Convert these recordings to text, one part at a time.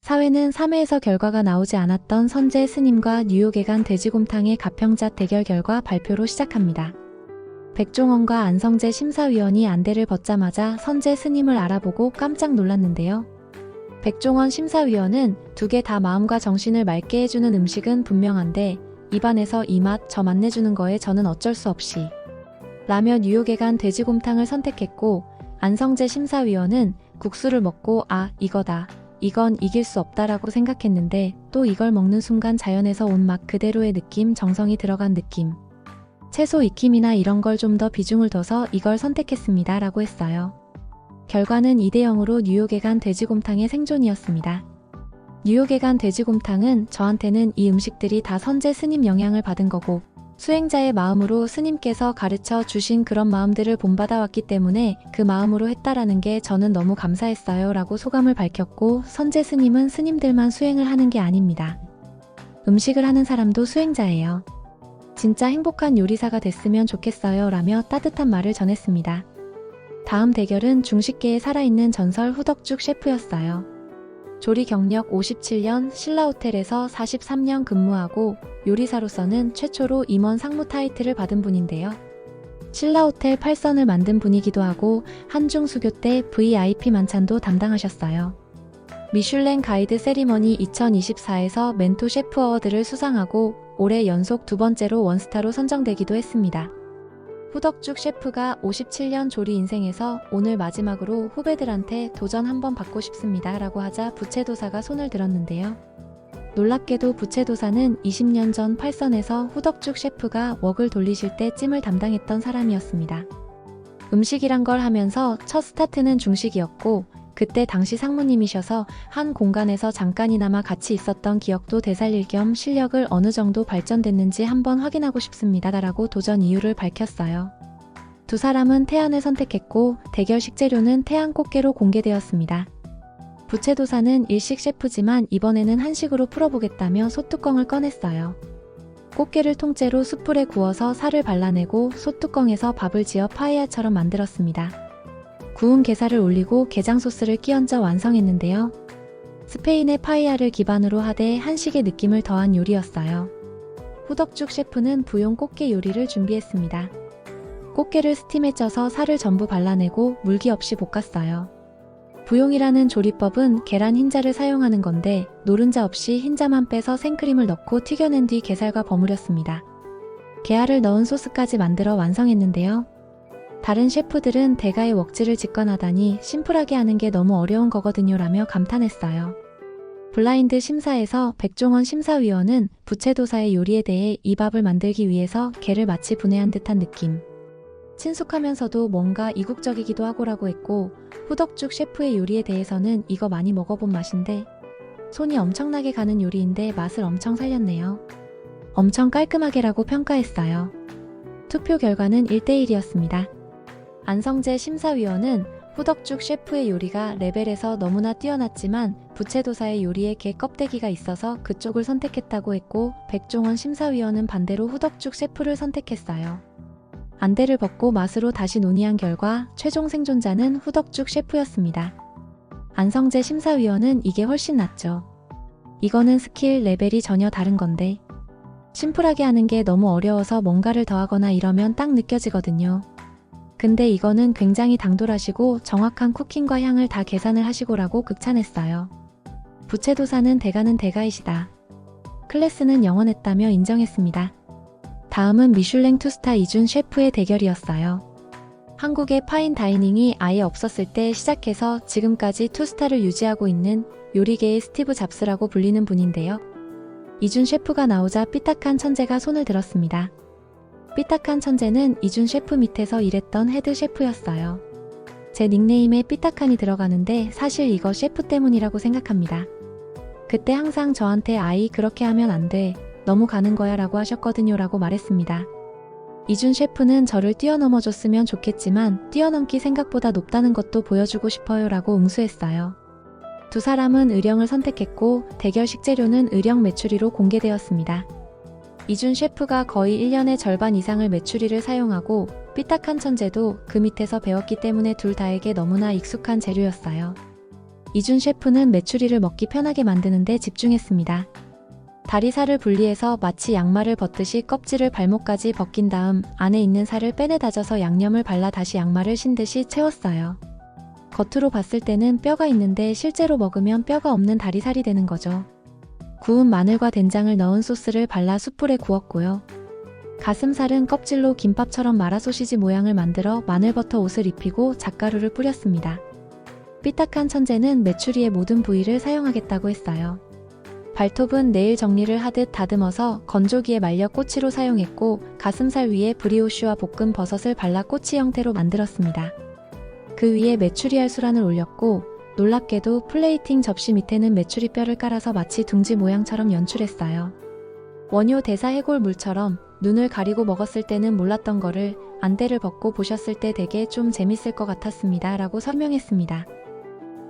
사회는 3회에서 결과가 나오지 않았던 선제 스님과 뉴욕에 간 돼지곰탕의 가평잣 대결 결과 발표로 시작합니다. 백종원과 안성재 심사위원이 안대를 벗자마자 선제 스님을 알아보고 깜짝 놀랐는데요. 백종원 심사위원은 두 개 다 마음과 정신을 맑게 해주는 음식은 분명한데 입안에서 이 맛 저 맛 내주는 거에 저는 어쩔 수 없이 라며 뉴욕에 간 돼지곰탕을 선택했고, 안성재 심사위원은 국수를 먹고 이거다. 이건 이길 수 없다라고 생각했는데 또 이걸 먹는 순간 자연에서 온 맛 그대로의 느낌, 정성이 들어간 느낌. 채소 익힘이나 이런 걸 좀 더 비중을 둬서 이걸 선택했습니다 라고 했어요. 결과는 2대0으로 뉴욕에 간 돼지곰탕의 생존이었습니다. 뉴욕에 간 돼지곰탕은 저한테는 이 음식들이 다 선제 스님 영향을 받은 거고 수행자의 마음으로 스님께서 가르쳐 주신 그런 마음들을 본받아왔기 때문에 그 마음으로 했다라는 게 저는 너무 감사했어요 라고 소감을 밝혔고, 선제 스님은 스님들만 수행을 하는 게 아닙니다. 음식을 하는 사람도 수행자예요. 진짜 행복한 요리사가 됐으면 좋겠어요 라며 따뜻한 말을 전했습니다. 다음 대결은 중식계에 살아있는 전설 후덕죽 셰프였어요. 조리 경력 57년, 신라호텔에서 43년 근무하고 요리사로서는 최초로 임원 상무 타이틀을 받은 분인데요. 신라호텔 8선을 만든 분이기도 하고 한중 수교 때 VIP 만찬도 담당하셨어요. 미슐랭 가이드 세리머니 2024에서 멘토 셰프 어워드를 수상하고 올해 연속 2번째로 원스타로 선정되기도 했습니다. 후덕죽 셰프가 57년 조리 인생에서 오늘 마지막으로 후배들한테 도전 한번 받고 싶습니다 라고 하자 부채도사가 손을 들었는데요. 놀랍게도 부채도사는 20년 전 8선에서 후덕죽 셰프가 웍을 돌리실 때 찜을 담당했던 사람이었습니다. 음식이란 걸 하면서 첫 스타트는 중식이었고 그때 당시 상무님이셔서 한 공간에서 잠깐이나마 같이 있었던 기억도 되살릴 겸 실력을 어느 정도 발전됐는지 한번 확인하고 싶습니다 라고 도전 이유를 밝혔어요. 두 사람은 태안을 선택했고 대결 식재료는 태안 꽃게로 공개되었습니다. 부채도사는 일식 셰프지만 이번에는 한식으로 풀어보겠다며 솥뚜껑을 꺼냈어요. 꽃게를 통째로 숯불에 구워서 살을 발라내고 솥뚜껑에서 밥을 지어 파에야처럼 만들었습니다. 구운 게살을 올리고 게장 소스를 끼얹어 완성했는데요. 스페인의 파에야를 기반으로 하되 한식의 느낌을 더한 요리였어요. 후덕죽 셰프는 부용 꽃게 요리를 준비했습니다. 꽃게를 스팀에 쪄서 살을 전부 발라내고 물기 없이 볶았어요. 부용이라는 조리법은 계란 흰자를 사용하는 건데 노른자 없이 흰자만 빼서 생크림을 넣고 튀겨낸 뒤 게살과 버무렸습니다. 게알을 넣은 소스까지 만들어 완성했는데요. 다른 셰프들은 대가의 웍질을 직관하다니 심플하게 하는 게 너무 어려운 거거든요 라며 감탄했어요. 블라인드 심사에서 백종원 심사위원은 부채도사의 요리에 대해 이 밥을 만들기 위해서 게를 마치 분해한 듯한 느낌. 친숙하면서도 뭔가 이국적이기도 하고라고 했고, 후덕죽 셰프의 요리에 대해서는 이거 많이 먹어본 맛인데 손이 엄청나게 가는 요리인데 맛을 엄청 살렸네요. 엄청 깔끔하게라고 평가했어요. 투표 결과는 1대1이었습니다. 안성재 심사위원은 후덕죽 셰프의 요리가 레벨에서 너무나 뛰어났지만 부채도사의 요리에 게 껍데기가 있어서 그쪽을 선택했다고 했고, 백종원 심사위원은 반대로 후덕죽 셰프를 선택했어요. 안대를 벗고 맛으로 다시 논의한 결과 최종 생존자는 후덕죽 셰프였습니다. 안성재 심사위원은 이게 훨씬 낫죠. 이거는 스킬 레벨이 전혀 다른 건데 심플하게 하는 게 너무 어려워서 뭔가를 더하거나 이러면 딱 느껴지거든요. 근데 이거는 굉장히 당돌하시고 정확한 쿠킹과 향을 다 계산을 하시고라고 극찬했어요. 부채도사는 대가는 대가이시다. 클래스는 영원했다며 인정했습니다. 다음은 미슐랭 투스타 이준 셰프의 대결이었어요. 한국의 파인 다이닝이 아예 없었을 때 시작해서 지금까지 투스타를 유지하고 있는 요리계의 스티브 잡스라고 불리는 분인데요. 이준 셰프가 나오자 삐딱한 천재가 손을 들었습니다. 삐딱한 천재는 이준 셰프 밑에서 일했던 헤드 셰프였어요. 제 닉네임에 삐딱한이 들어가는데 사실 이거 셰프 때문이라고 생각합니다. 그때 항상 저한테 그렇게 하면 안 돼. 너무 가는 거야 라고 하셨거든요 라고 말했습니다. 이준 셰프는 저를 뛰어넘어줬으면 좋겠지만 뛰어넘기 생각보다 높다는 것도 보여주고 싶어요 라고 응수했어요. 두 사람은 의령을 선택했고 대결 식재료는 의령 메추리로 공개되었습니다. 이준 셰프가 거의 1년의 절반 이상을 메추리를 사용하고 삐딱한 천재도 그 밑에서 배웠기 때문에 둘 다에게 너무나 익숙한 재료였어요. 이준 셰프는 메추리를 먹기 편하게 만드는 데 집중했습니다. 다리살을 분리해서 마치 양말을 벗듯이 껍질을 발목까지 벗긴 다음 안에 있는 살을 빼내 다져서 양념을 발라 다시 양말을 신듯이 채웠어요. 겉으로 봤을 때는 뼈가 있는데 실제로 먹으면 뼈가 없는 다리살이 되는 거죠. 구운 마늘과 된장을 넣은 소스를 발라 숯불에 구웠고요. 가슴살은 껍질로 김밥처럼 말아 소시지 모양을 만들어 마늘버터 옷을 입히고 잣가루를 뿌렸습니다. 삐딱한 천재는 메추리의 모든 부위를 사용하겠다고 했어요. 발톱은 네일 정리를 하듯 다듬어서 건조기에 말려 꼬치로 사용했고 가슴살 위에 브리오쉬와 볶은 버섯을 발라 꼬치 형태로 만들었습니다. 그 위에 메추리 알수란을 올렸고 놀랍게도 플레이팅 접시 밑에는 메추리 뼈를 깔아서 마치 둥지 모양처럼 연출했어요. 원효 대사 해골물처럼 눈을 가리고 먹었을 때는 몰랐던 거를 안대를 벗고 보셨을 때 되게 좀 재밌을 것 같았습니다. 라고 설명했습니다.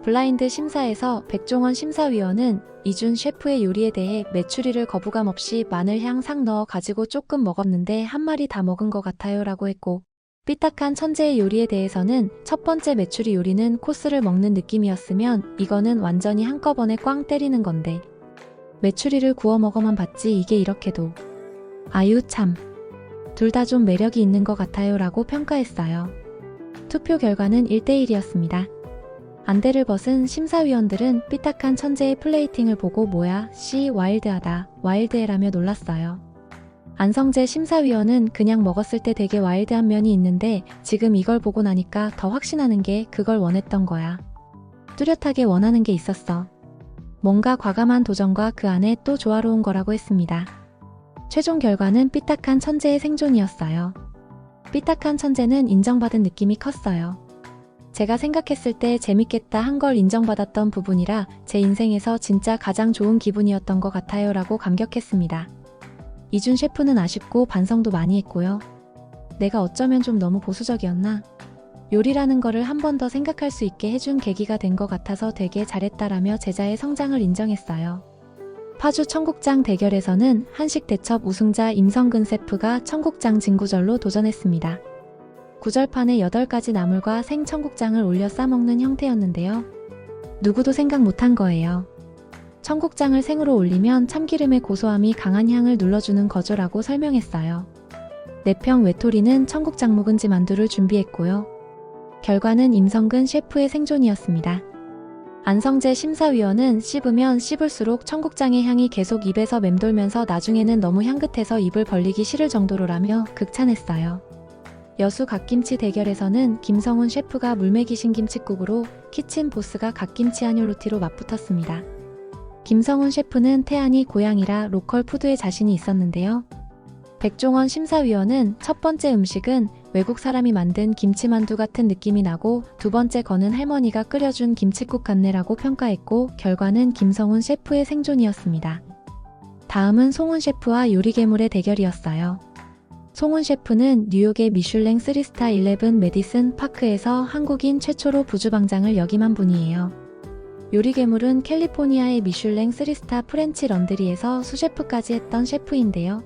블라인드 심사에서 백종원 심사위원은 이준 셰프의 요리에 대해 메추리를 거부감 없이 마늘향 싹 넣어 가지고 조금 먹었는데 한 마리 다 먹은 것 같아요 라고 했고 삐딱한 천재의 요리에 대해서는 첫 번째 메추리 요리는 코스를 먹는 느낌이었으면 이거는 완전히 한꺼번에 꽝 때리는 건데 메추리를 구워 먹어만 봤지 이게 이렇게도 아유 참 둘 다 좀 매력이 있는 것 같아요 라고 평가했어요. 투표 결과는 1대1이었습니다. 안대를 벗은 심사위원들은 삐딱한 천재의 플레이팅을 보고 뭐야 씨 와일드하다 와일드해라며 놀랐어요. 안성재 심사위원은 그냥 먹었을 때 되게 와일드한 면이 있는데 지금 이걸 보고 나니까 더 확신하는 게 그걸 원했던 거야. 뚜렷하게 원하는 게 있었어. 뭔가 과감한 도전과 그 안에 또 조화로운 거라고 했습니다. 최종 결과는 삐딱한 천재의 생존이었어요. 삐딱한 천재는 인정받은 느낌이 컸어요. 제가 생각했을 때 재밌겠다 한 걸 인정받았던 부분이라 제 인생에서 진짜 가장 좋은 기분이었던 것 같아요 라고 감격했습니다. 이준 셰프는 아쉽고 반성도 많이 했고요. 내가 어쩌면 좀 너무 보수적이었나? 요리라는 거를 한 번 더 생각할 수 있게 해준 계기가 된 것 같아서 되게 잘했다라며 제자의 성장을 인정했어요. 파주 청국장 대결에서는 한식 대첩 우승자 임성근 셰프가 청국장 진구절로 도전했습니다. 구절판에 8가지 나물과 생 청국장을 올려 싸먹는 형태였는데요. 누구도 생각 못한 거예요. 청국장을 생으로 올리면 참기름의 고소함이 강한 향을 눌러주는 거죠라고 설명했어요. 4평 외톨이는 청국장 묵은지 만두를 준비했고요. 결과는 임성근 셰프의 생존이었습니다. 안성재 심사위원은 씹으면 씹을수록 청국장의 향이 계속 입에서 맴돌면서 나중에는 너무 향긋해서 입을 벌리기 싫을 정도로라며 극찬했어요. 여수 갓김치 대결에서는 김성훈 셰프가 물메기 신김칫국으로 키친 보스가 갓김치 한율로티로 맞붙었습니다. 김성훈 셰프는 태안이 고향이라 로컬 푸드에 자신이 있었는데요. 백종원 심사위원은 첫 번째 음식은 외국 사람이 만든 김치만두 같은 느낌이 나고 두 번째 거는 할머니가 끓여준 김칫국 같네라고 평가했고 결과는 김성훈 셰프의 생존이었습니다. 다음은 송훈 셰프와 요리괴물의 대결이었어요. 송훈 셰프는 뉴욕의 미슐랭 3스타 11 메디슨 파크에서 한국인 최초로 부주방장을 역임한 분이에요. 요리괴물은 캘리포니아의 미슐랭 3스타 프렌치 런드리에서 수셰프까지 했던 셰프인데요.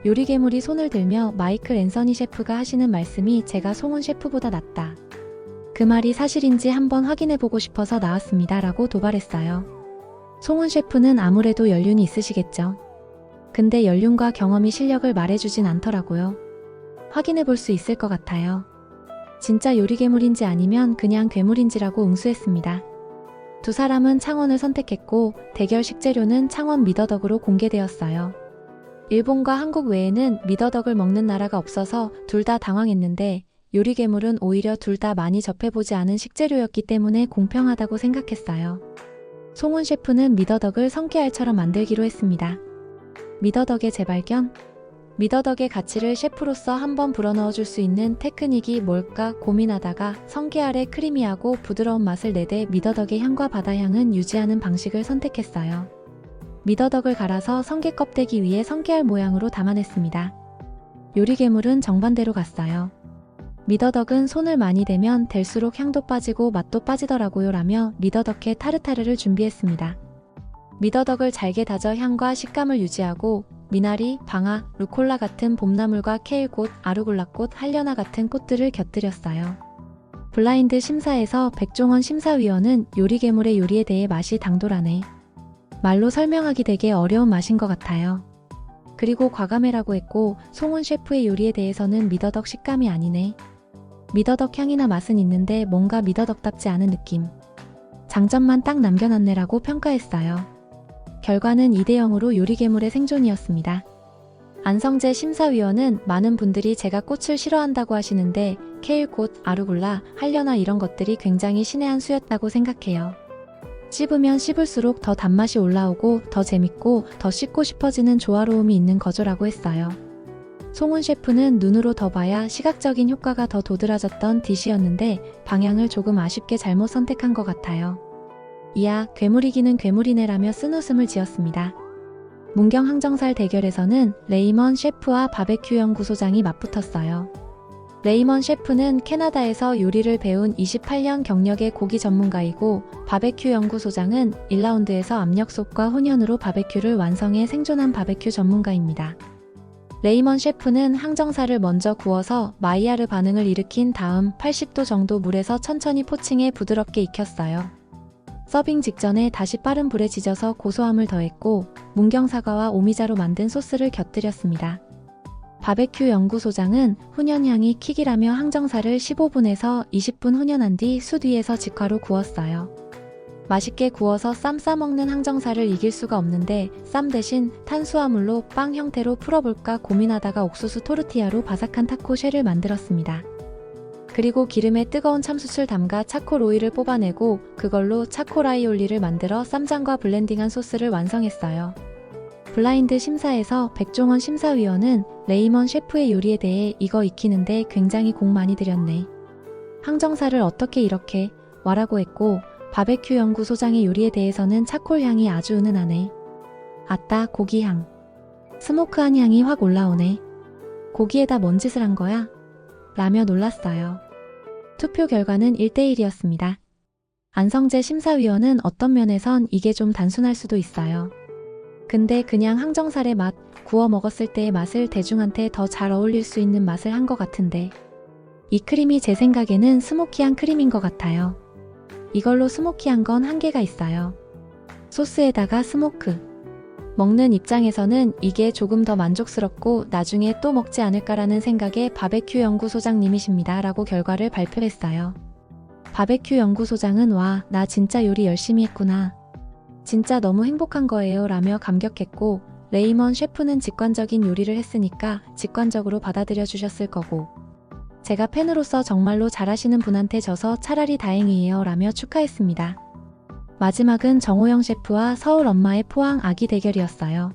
요리괴물이 손을 들며 마이클 앤서니 셰프가 하시는 말씀이 제가 송훈 셰프보다 낫다. 그 말이 사실인지 한번 확인해보고 싶어서 나왔습니다. 라고 도발했어요. 송훈 셰프는 아무래도 연륜이 있으시겠죠. 근데 연륜과 경험이 실력을 말해주진 않더라고요. 확인해볼 수 있을 것 같아요. 진짜 요리괴물인지 아니면 그냥 괴물인지라고 응수했습니다. 두 사람은 창원을 선택했고 대결 식재료는 창원 미더덕으로 공개되었어요. 일본과 한국 외에는 미더덕을 먹는 나라가 없어서 둘 다 당황했는데 요리괴물은 오히려 둘 다 많이 접해보지 않은 식재료였기 때문에 공평하다고 생각했어요. 송훈 셰프는 미더덕을 성게알처럼 만들기로 했습니다. 미더덕의 재발견? 미더덕의 가치를 셰프로서 한번 불어넣어줄 수 있는 테크닉이 뭘까 고민하다가 성게알의 크리미하고 부드러운 맛을 내대 미더덕의 향과 바다향은 유지하는 방식을 선택했어요. 미더덕을 갈아서 성게 껍데기 위에 성게알 모양으로 담아냈습니다. 요리괴물은 정반대로 갔어요. 미더덕은 손을 많이 대면 될수록 향도 빠지고 맛도 빠지더라고요 라며 미더덕의 타르타르를 준비했습니다. 미더덕을 잘게 다져 향과 식감을 유지하고 미나리, 방아, 루콜라 같은 봄나물과 케일꽃, 아르골라꽃, 할려나 같은 꽃들을 곁들였어요. 블라인드 심사에서 백종원 심사위원은 요리괴물의 요리에 대해 맛이 당돌하네. 말로 설명하기 되게 어려운 맛인 것 같아요. 그리고 과감해라고 했고 송훈 셰프의 요리에 대해서는 미더덕 식감이 아니네. 미더덕 향이나 맛은 있는데 뭔가 미더덕답지 않은 느낌. 장점만 딱 남겨놨네라고 평가했어요. 결과는 2대0으로 요리괴물의 생존이었습니다. 안성재 심사위원은 많은 분들이 제가 꽃을 싫어한다고 하시는데 케일꽃, 아루굴라, 할려나 이런 것들이 굉장히 신의 한 수였다고 생각해요. 씹으면 씹을수록 더 단맛이 올라오고 더 재밌고 더 씹고 싶어지는 조화로움이 있는 거죠라고 했어요. 송훈 셰프는 눈으로 더 봐야 시각적인 효과가 더 도드라졌던 디시였는데 방향을 조금 아쉽게 잘못 선택한 것 같아요. 이야, 괴물이기는 괴물이네라며 쓴웃음을 지었습니다. 문경 항정살 대결에서는 레이먼 셰프와 바베큐 연구소장이 맞붙었어요. 레이먼 셰프는 캐나다에서 요리를 배운 28년 경력의 고기 전문가이고 바베큐 연구소장은 1라운드에서 압력솥과 혼연으로 바베큐를 완성해 생존한 바베큐 전문가입니다. 레이먼 셰프는 항정살을 먼저 구워서 마이야르 반응을 일으킨 다음 80도 정도 물에서 천천히 포칭해 부드럽게 익혔어요. 서빙 직전에 다시 빠른 불에 지져서 고소함을 더했고 문경 사과와 오미자로 만든 소스를 곁들였습니다. 바베큐 연구소장은 훈연향이 킥이라며 항정살을 15분에서 20분 훈연한 뒤 숯 위에서 직화로 구웠어요. 맛있게 구워서 쌈 싸먹는 항정살을 이길 수가 없는데 쌈 대신 탄수화물로 빵 형태로 풀어볼까 고민하다가 옥수수 토르티아로 바삭한 타코 쉘을 만들었습니다. 그리고 기름에 뜨거운 참숯을 담가 차콜 오일을 뽑아내고 그걸로 차콜 아이올리를 만들어 쌈장과 블렌딩한 소스를 완성했어요. 블라인드 심사에서 백종원 심사위원은 레이먼 셰프의 요리에 대해 이거 익히는데 굉장히 공 많이 들였네. 항정살을 어떻게 이렇게 와라고 했고 바베큐 연구소장의 요리에 대해서는 차콜 향이 아주 은은하네. 아따, 고기 향. 스모크한 향이 확 올라오네. 고기에다 뭔 짓을 한 거야? 라며 놀랐어요. 투표 결과는 1대1이었습니다. 안성재 심사위원은 어떤 면에선 이게 좀 단순할 수도 있어요. 근데 그냥 항정살의 맛, 구워 먹었을 때의 맛을 대중한테 더 잘 어울릴 수 있는 맛을 한 것 같은데 이 크림이 제 생각에는 스모키한 크림인 것 같아요. 이걸로 스모키한 건 한계가 있어요. 소스에다가 스모크. 먹는 입장에서는 이게 조금 더 만족스럽고 나중에 또 먹지 않을까라는 생각에 바베큐 연구소장님이십니다 라고 결과를 발표했어요. 바베큐 연구소장은 와, 나 진짜 요리 열심히 했구나. 진짜 너무 행복한 거예요 라며 감격했고 레이먼 셰프는 직관적인 요리를 했으니까 직관적으로 받아들여 주셨을 거고 제가 팬으로서 정말로 잘하시는 분한테 져서 차라리 다행이에요 라며 축하했습니다. 마지막은 정호영 셰프와 서울 엄마의 포항 아기 대결이었어요.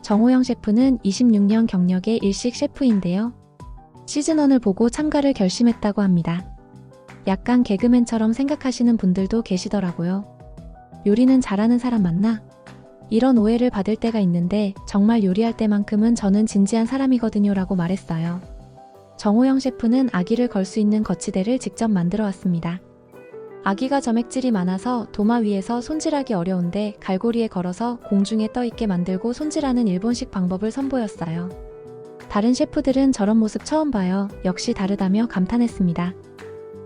정호영 셰프는 26년 경력의 일식 셰프인데요. 시즌1을 보고 참가를 결심했다고 합니다. 약간 개그맨처럼 생각하시는 분들도 계시더라고요. 요리는 잘하는 사람 맞나? 이런 오해를 받을 때가 있는데 정말 요리할 때만큼은 저는 진지한 사람이거든요 라고 말했어요. 정호영 셰프는 아기를 걸 수 있는 거치대를 직접 만들어 왔습니다. 아기가 점액질이 많아서 도마 위에서 손질하기 어려운데 갈고리에 걸어서 공중에 떠있게 만들고 손질하는 일본식 방법을 선보였어요. 다른 셰프들은 저런 모습 처음 봐요. 역시 다르다며 감탄했습니다.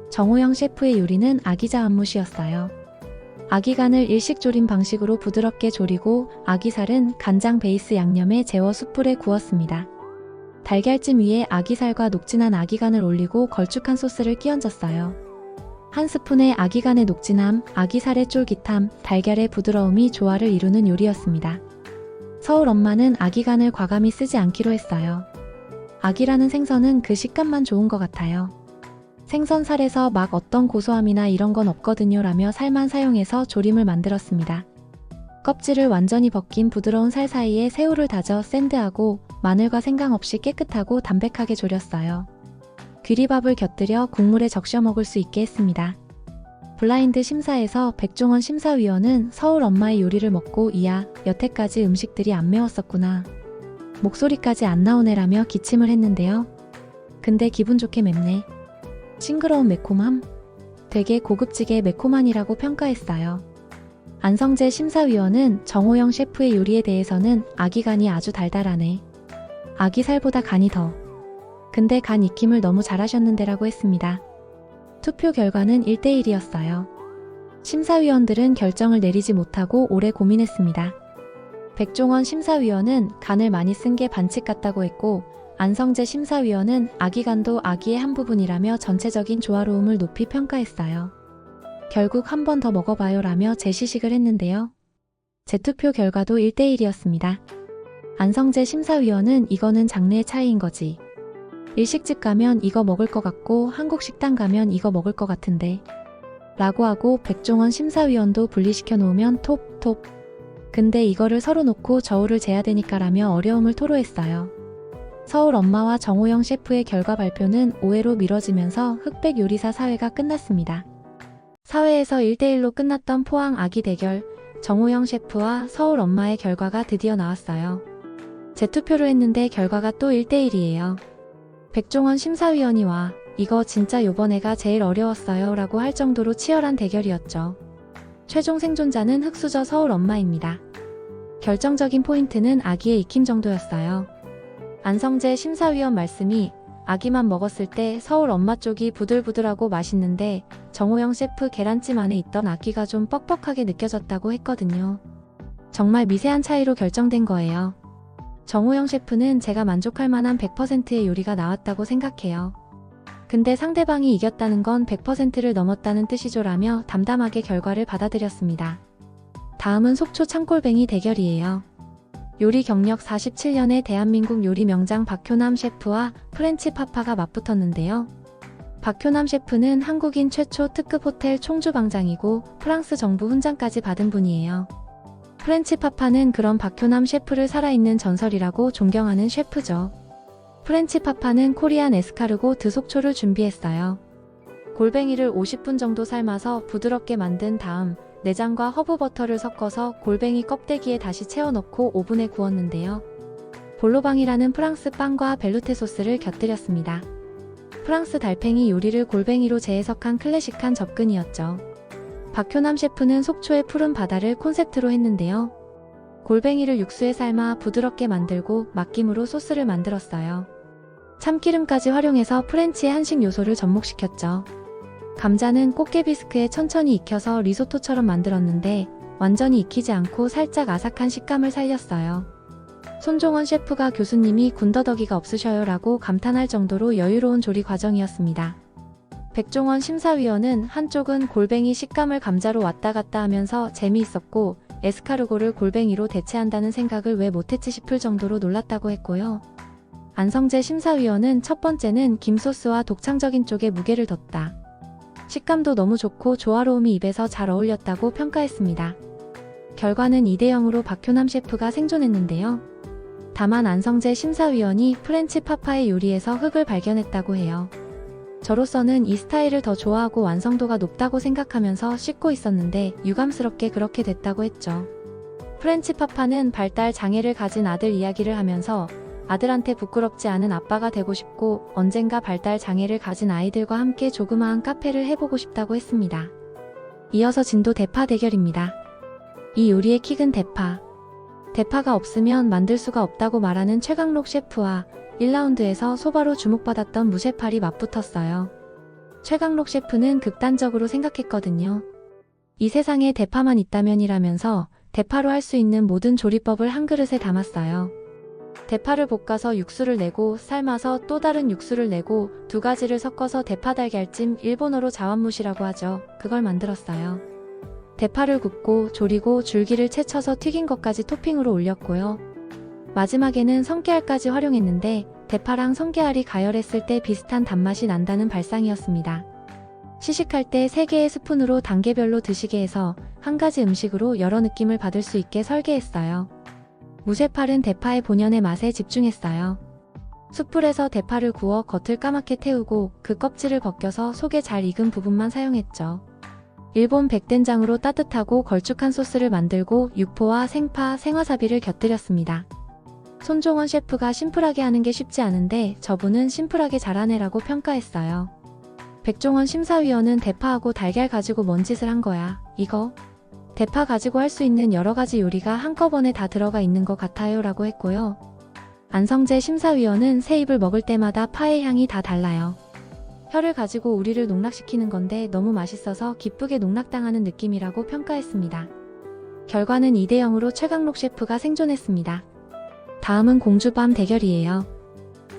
정호영 셰프의 요리는 아기자 안무시였어요. 아기간을 일식 조림 방식으로 부드럽게 조리고 아기살은 간장 베이스 양념에 재워 숯불에 구웠습니다. 달걀찜 위에 아기살과 녹진한 아기간을 올리고 걸쭉한 소스를 끼얹었어요. 한 스푼의 아기간의 녹진함, 아기살의 쫄깃함, 달걀의 부드러움이 조화를 이루는 요리였습니다. 서울 엄마는 아기간을 과감히 쓰지 않기로 했어요. 아기라는 생선은 그 식감만 좋은 것 같아요. 생선살에서 막 어떤 고소함이나 이런 건 없거든요 라며 살만 사용해서 조림을 만들었습니다. 껍질을 완전히 벗긴 부드러운 살 사이에 새우를 다져 샌드하고 마늘과 생강 없이 깨끗하고 담백하게 졸였어요. 귀리밥을 곁들여 국물에 적셔 먹을 수 있게 했습니다. 블라인드 심사에서 백종원 심사위원은 서울 엄마의 요리를 먹고 이야, 여태까지 음식들이 안 매웠었구나. 목소리까지 안 나오네라며 기침을 했는데요. 근데 기분 좋게 맵네. 싱그러운 매콤함? 되게 고급지게 매콤한이라고 평가했어요. 안성재 심사위원은 정호영 셰프의 요리에 대해서는 아기간이 아주 달달하네. 아기살보다 간이 더. 근데 간 익힘을 너무 잘하셨는데라고 했습니다. 투표 결과는 1대1이었어요. 심사위원들은 결정을 내리지 못하고 오래 고민했습니다. 백종원 심사위원은 간을 많이 쓴 게 반칙 같다고 했고, 안성재 심사위원은 아기간도 아기의 한 부분이라며 전체적인 조화로움을 높이 평가했어요. 결국 한 번 더 먹어봐요 라며 재시식을 했는데요. 재투표 결과도 1대1이었습니다. 안성재 심사위원은 이거는 장르의 차이인 거지. 일식집 가면 이거 먹을 것 같고 한국 식당 가면 이거 먹을 것 같은데 라고 하고 백종원 심사위원도 분리시켜 놓으면 톱. 근데 이거를 서로 놓고 저울을 재야 되니까 라며 어려움을 토로했어요. 서울 엄마와 정호영 셰프의 결과 발표는 5회로 미뤄지면서 흑백 요리사 사회가 끝났습니다. 사회에서 1대1로 끝났던 포항 아기 대결, 정호영 셰프와 서울 엄마의 결과가 드디어 나왔어요. 재투표를 했는데 결과가 또 1대1이에요. 백종원 심사위원이 와 이거 진짜 요번에가 제일 어려웠어요 라고 할 정도로 치열한 대결이었죠. 최종 생존자는 흑수저 서울 엄마입니다. 결정적인 포인트는 아기의 익힘 정도였어요. 안성재 심사위원 말씀이 아기만 먹었을 때 서울 엄마 쪽이 부들부들하고 맛있는데 정호영 셰프 계란찜 안에 있던 아기가 좀 뻑뻑하게 느껴졌다고 했거든요. 정말 미세한 차이로 결정된 거예요. 정호영 셰프는 제가 만족할 만한 100%의 요리가 나왔다고 생각해요. 근데 상대방이 이겼다는 건 100%를 넘었다는 뜻이죠라며 담담하게 결과를 받아들였습니다. 다음은 속초 창골뱅이 대결이에요. 요리 경력 47년의 대한민국 요리 명장 박효남 셰프와 프렌치 파파가 맞붙었는데요. 박효남 셰프는 한국인 최초 특급 호텔 총주방장이고 프랑스 정부 훈장까지 받은 분이에요. 프렌치 파파는 그런 박효남 셰프를 살아있는 전설이라고 존경하는 셰프죠. 프렌치 파파는 코리안 에스카르고 드속초를 준비했어요. 골뱅이를 50분 정도 삶아서 부드럽게 만든 다음 내장과 허브버터를 섞어서 골뱅이 껍데기에 다시 채워 넣고 오븐에 구웠는데요. 볼로방이라는 프랑스 빵과 벨루테 소스를 곁들였습니다. 프랑스 달팽이 요리를 골뱅이로 재해석한 클래식한 접근이었죠. 박효남 셰프는 속초의 푸른 바다를 콘셉트로 했는데요. 골뱅이를 육수에 삶아 부드럽게 만들고 막김으로 소스를 만들었어요. 참기름까지 활용해서 프렌치의 한식 요소를 접목시켰죠. 감자는 꽃게 비스크에 천천히 익혀서 리소토처럼 만들었는데 완전히 익히지 않고 살짝 아삭한 식감을 살렸어요. 손종원 셰프가 교수님이 군더더기가 없으셔요 라고 감탄할 정도로 여유로운 조리 과정이었습니다. 백종원 심사위원은 한쪽은 골뱅이 식감을 감자로 왔다 갔다 하면서 재미있었고 에스카르고를 골뱅이로 대체한다는 생각을 왜 못했지 싶을 정도로 놀랐다고 했고요. 안성재 심사위원은 첫 번째는 김소스와 독창적인 쪽에 무게를 뒀다. 식감도 너무 좋고 조화로움이 입에서 잘 어울렸다고 평가했습니다. 결과는 2대0으로 박효남 셰프가 생존했는데요. 다만 안성재 심사위원이 프렌치 파파의 요리에서 흙을 발견했다고 해요. 저로서는 이 스타일을 더 좋아하고 완성도가 높다고 생각하면서 씻고 있었는데 유감스럽게 그렇게 됐다고 했죠. 프렌치 파파는 발달 장애를 가진 아들 이야기를 하면서 아들한테 부끄럽지 않은 아빠가 되고 싶고 언젠가 발달 장애를 가진 아이들과 함께 조그마한 카페를 해보고 싶다고 했습니다. 이어서 진도 대파 대결입니다. 이 요리의 킥은 대파. 대파가 없으면 만들 수가 없다고 말하는 최강록 셰프와 1라운드에서 소바로 주목받았던 무쇠팔이 맞붙었어요. 최강록 셰프는 극단적으로 생각했거든요. 이 세상에 대파만 있다면이라면서 대파로 할 수 있는 모든 조리법을 한 그릇에 담았어요. 대파를 볶아서 육수를 내고 삶아서 또 다른 육수를 내고 두 가지를 섞어서 대파 달걀찜, 일본어로 자완무시라고 하죠. 그걸 만들었어요. 대파를 굽고 조리고 줄기를 채 쳐서 튀긴 것까지 토핑으로 올렸고요. 마지막에는 성게알까지 활용했는데 대파랑 성게알이 가열했을 때 비슷한 단맛이 난다는 발상이었습니다. 시식할 때 3개의 스푼으로 단계별로 드시게 해서 한 가지 음식으로 여러 느낌을 받을 수 있게 설계했어요. 무쇠팔은 대파의 본연의 맛에 집중했어요. 숯불에서 대파를 구워 겉을 까맣게 태우고 그 껍질을 벗겨서 속에 잘 익은 부분만 사용했죠. 일본 백된장으로 따뜻하고 걸쭉한 소스를 만들고 육포와 생파, 생와사비를 곁들였습니다. 손종원 셰프가 심플하게 하는 게 쉽지 않은데 저분은 심플하게 잘하네라고 평가했어요. 백종원 심사위원은 대파하고 달걀 가지고 뭔 짓을 한 거야, 이거? 대파 가지고 할 수 있는 여러 가지 요리가 한꺼번에 다 들어가 있는 것 같아요 라고 했고요. 안성재 심사위원은 새 입을 먹을 때마다 파의 향이 다 달라요. 혀를 가지고 우리를 농락시키는 건데 너무 맛있어서 기쁘게 농락당하는 느낌이라고 평가했습니다. 결과는 2대0으로 최강록 셰프가 생존했습니다. 다음은 공주밤 대결이에요.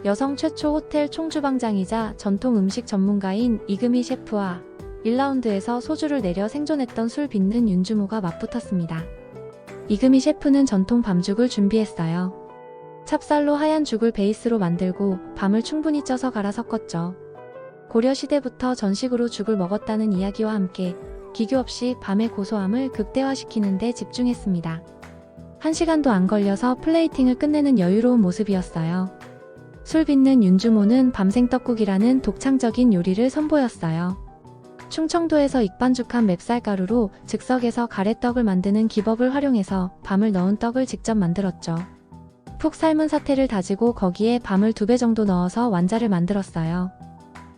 여성 최초 호텔 총주방장이자 전통 음식 전문가인 이금희 셰프와 1라운드에서 소주를 내려 생존했던 술 빚는 윤주모가 맞붙었습니다. 이금희 셰프는 전통 밤죽을 준비했어요. 찹쌀로 하얀 죽을 베이스로 만들고 밤을 충분히 쪄서 갈아 섞었죠. 고려시대부터 전식으로 죽을 먹었다는 이야기와 함께 기교 없이 밤의 고소함을 극대화시키는 데 집중했습니다. 1시간도 안 걸려서 플레이팅을 끝내는 여유로운 모습이었어요. 술 빚는 윤주모는 밤생 떡국이라는 독창적인 요리를 선보였어요. 충청도에서 익반죽한 맵쌀가루로 즉석에서 가래떡을 만드는 기법을 활용해서 밤을 넣은 떡을 직접 만들었죠. 푹 삶은 사태를 다지고 거기에 밤을 2배 정도 넣어서 완자를 만들었어요.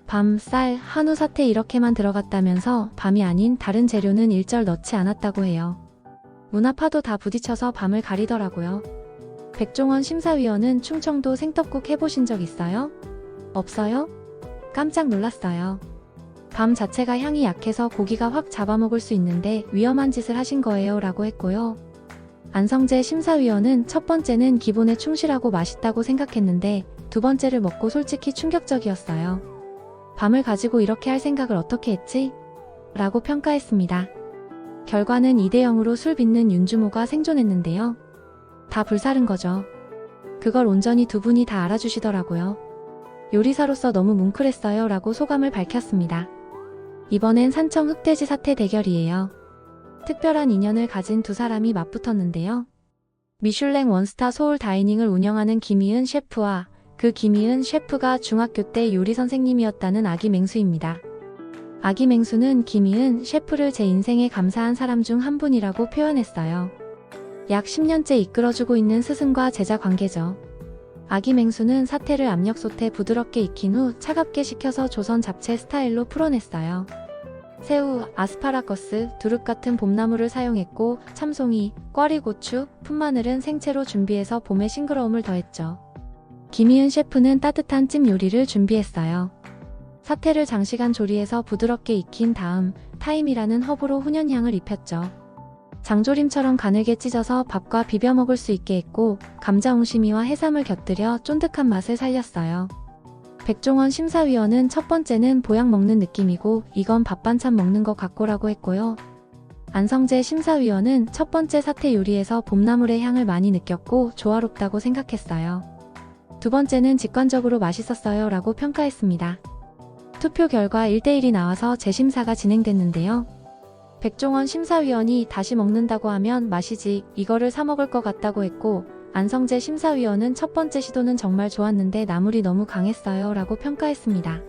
밤, 쌀, 한우, 사태 이렇게만 들어갔다면서 밤이 아닌 다른 재료는 일절 넣지 않았다고 해요. 문화파도 다 부딪혀서 밤을 가리더라고요. 백종원 심사위원은 충청도 생떡국 해보신 적 있어요? 없어요? 깜짝 놀랐어요. 밤 자체가 향이 약해서 고기가 확 잡아먹을 수 있는데 위험한 짓을 하신 거예요 라고 했고요. 안성재 심사위원은 첫 번째는 기본에 충실하고 맛있다고 생각했는데 두 번째를 먹고 솔직히 충격적이었어요. 밤을 가지고 이렇게 할 생각을 어떻게 했지? 라고 평가했습니다. 결과는 2대0으로 술 빚는 윤주모가 생존했는데요. 다 불사른 거죠. 그걸 온전히 두 분이 다 알아주시더라고요. 요리사로서 너무 뭉클했어요 라고 소감을 밝혔습니다. 이번엔 산청 흑돼지 사태 대결이에요. 특별한 인연을 가진 두 사람이 맞붙었는데요. 미슐랭 원스타 서울 다이닝을 운영하는 김희은 셰프와 그 김희은 셰프가 중학교 때 요리 선생님이었다는 아기 맹수입니다. 아기 맹수는 김희은 셰프를 제 인생에 감사한 사람 중 한 분이라고 표현했어요. 약 10년째 이끌어주고 있는 스승과 제자 관계죠. 아기 맹수는 사태를 압력솥에 부드럽게 익힌 후 차갑게 식혀서 조선 잡채 스타일로 풀어냈어요. 새우, 아스파라거스, 두릅 같은 봄나물을 사용했고 참송이, 꽈리고추, 풋마늘은 생채로 준비해서 봄의 싱그러움을 더했죠. 김희은 셰프는 따뜻한 찜 요리를 준비했어요. 사태를 장시간 조리해서 부드럽게 익힌 다음 타임이라는 허브로 훈연향을 입혔죠. 장조림처럼 가늘게 찢어서 밥과 비벼 먹을 수 있게 했고 감자 옹심이와 해삼을 곁들여 쫀득한 맛을 살렸어요. 백종원 심사위원은 첫 번째는 보약 먹는 느낌이고 이건 밥 반찬 먹는 것 같고라고 했고요. 안성재 심사위원은 첫 번째 사태 요리에서 봄나물의 향을 많이 느꼈고 조화롭다고 생각했어요. 두 번째는 직관적으로 맛있었어요 라고 평가했습니다. 투표 결과 1대1이 나와서 재심사가 진행됐는데요. 백종원 심사위원이 다시 먹는다고 하면 맛이지 이거를 사 먹을 것 같다고 했고 안성재 심사위원은 첫 번째 시도는 정말 좋았는데 나물이 너무 강했어요 라고 평가했습니다.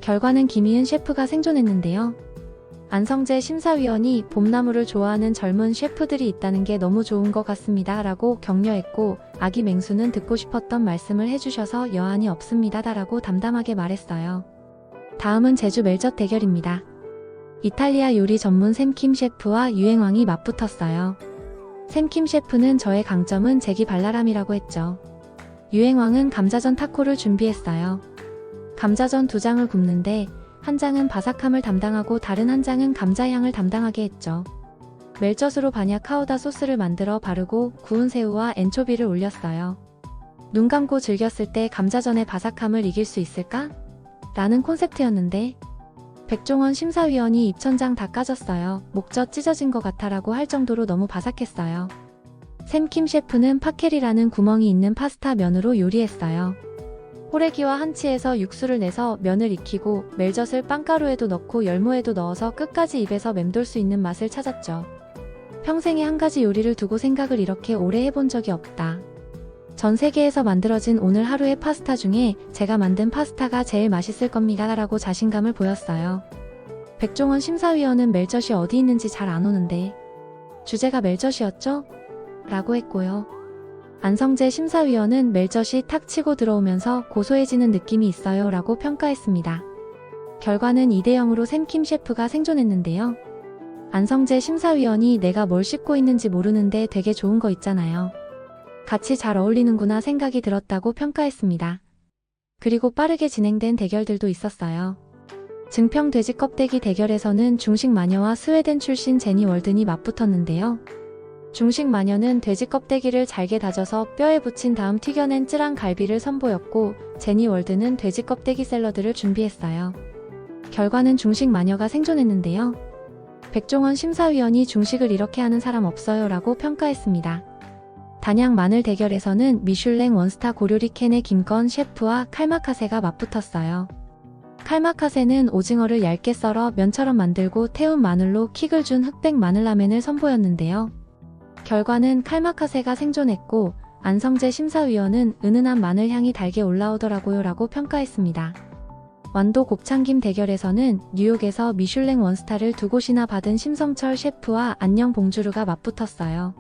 결과는 김희은 셰프가 생존했는데요. 안성재 심사위원이 봄나물을 좋아하는 젊은 셰프들이 있다는 게 너무 좋은 것 같습니다 라고 격려했고 아기 맹수는 듣고 싶었던 말씀을 해주셔서 여한이 없습니다 라고 담담하게 말했어요. 다음은 제주 멜젓 대결입니다. 이탈리아 요리 전문 샘킴 셰프와 유행왕이 맞붙었어요. 샘킴 셰프는 저의 강점은 재기 발랄함이라고 했죠. 유행왕은 감자전 타코를 준비했어요. 감자전 2장을 굽는데 한 장은 바삭함을 담당하고 다른 한 장은 감자향을 담당하게 했죠. 멜젓으로 바냐 카우다 소스를 만들어 바르고 구운 새우와 엔초비를 올렸어요. 눈 감고 즐겼을 때 감자전의 바삭함을 이길 수 있을까? 라는 콘셉트였는데 백종원 심사위원이 입천장 다 까졌어요. 목젖 찢어진 것 같아라고 할 정도로 너무 바삭했어요. 샘킴 셰프는 파케리라는 구멍이 있는 파스타 면으로 요리했어요. 호래기와 한치에서 육수를 내서 면을 익히고 멜젓을 빵가루에도 넣고 열무에도 넣어서 끝까지 입에서 맴돌 수 있는 맛을 찾았죠. 평생에 한 가지 요리를 두고 생각을 이렇게 오래 해본 적이 없다. 전 세계에서 만들어진 오늘 하루의 파스타 중에 제가 만든 파스타가 제일 맛있을 겁니다 라고 자신감을 보였어요. 백종원 심사위원은 멜젓이 어디 있는지 잘 안 오는데 주제가 멜젓이었죠? 라고 했고요. 안성재 심사위원은 멜젓이 탁 치고 들어오면서 고소해지는 느낌이 있어요 라고 평가했습니다. 결과는 2대0으로 샘킴 셰프가 생존했는데요. 안성재 심사위원이 내가 뭘 씹고 있는지 모르는데 되게 좋은 거 있잖아요. 같이 잘 어울리는구나 생각이 들었다고 평가했습니다. 그리고 빠르게 진행된 대결들도 있었어요. 증평 돼지 껍데기 대결에서는 중식 마녀와 스웨덴 출신 제니 월든이 맞붙었는데요. 중식 마녀는 돼지 껍데기를 잘게 다져서 뼈에 붙인 다음 튀겨낸 쯔랑 갈비를 선보였고, 제니 월드는 돼지 껍데기 샐러드를 준비했어요. 결과는 중식 마녀가 생존했는데요. 백종원 심사위원이 중식을 이렇게 하는 사람 없어요 라고 평가했습니다. 단양 마늘 대결에서는 미슐랭 원스타 고료리 캔의 김건 셰프와 칼마카세가 맞붙었어요. 칼마카세는 오징어를 얇게 썰어 면처럼 만들고 태운 마늘로 킥을 준 흑백 마늘라멘을 선보였는데요. 결과는 칼마카세가 생존했고, 안성재 심사위원은 은은한 마늘 향이 달게 올라오더라고요 라고 평가했습니다. 완도 곱창김 대결에서는 뉴욕에서 미슐랭 원스타를 2곳이나 받은 심성철 셰프와 안녕 봉주르가 맞붙었어요.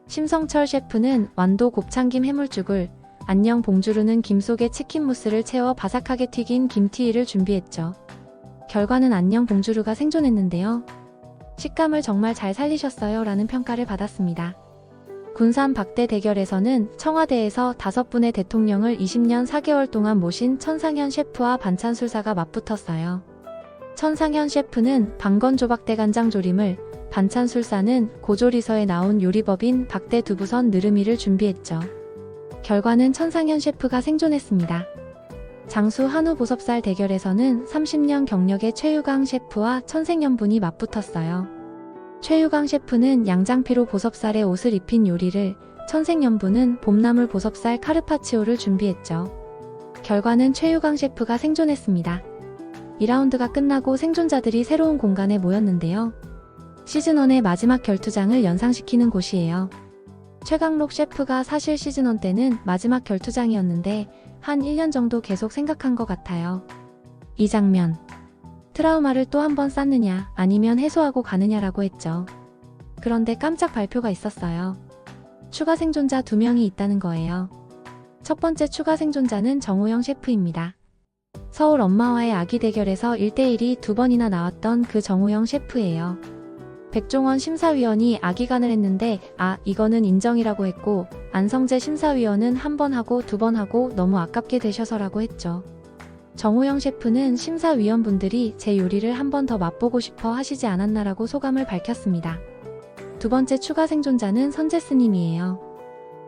심성철 셰프는 완도 곱창김 해물죽을, 안녕 봉주르는 김 속에 치킨 무스를 채워 바삭하게 튀긴 김튀이를 준비했죠. 결과는 안녕 봉주르가 생존했는데요. 식감을 정말 잘 살리셨어요 라는 평가를 받았습니다. 군산 박대 대결에서는 청와대에서 5분의 대통령을 20년 4개월 동안 모신 천상현 셰프와 반찬술사가 맞붙었어요. 천상현 셰프는 방건조박대 간장조림을, 반찬술사는 고조리서에 나온 요리법인 박대 두부선 느르미를 준비했죠. 결과는 천상현 셰프가 생존했습니다. 장수 한우 보섭살 대결에서는 30년 경력의 최유강 셰프와 천생연분이 맞붙었어요. 최유강 셰프는 양장피로 보섭살에 옷을 입힌 요리를, 천생연분은 봄나물 보섭살 카르파치오를 준비했죠. 결과는 최유강 셰프가 생존했습니다. 2라운드가 끝나고 생존자들이 새로운 공간에 모였는데요. 시즌1의 마지막 결투장을 연상시키는 곳이에요. 최강록 셰프가 사실 시즌1 때는 마지막 결투장이었는데 한 1년 정도 계속 생각한 것 같아요. 이 장면. 트라우마를 또 한 번 쌓느냐 아니면 해소하고 가느냐라고 했죠. 그런데 깜짝 발표가 있었어요. 추가 생존자 2명이 있다는 거예요. 첫 번째 추가 생존자는 정우영 셰프입니다. 서울 엄마와의 아기 대결에서 1대1이 2번이나 나왔던 그 정우영 셰프예요. 백종원 심사위원이 아기간을 했는데 이거는 인정이라고 했고, 안성재 심사위원은 1번 하고 2번 하고 너무 아깝게 되셔서라고 했죠. 정우영 셰프는 심사위원분들이 제 요리를 한 번 더 맛보고 싶어 하시지 않았나라고 소감을 밝혔습니다. 두 번째 추가 생존자는 선제스님이에요.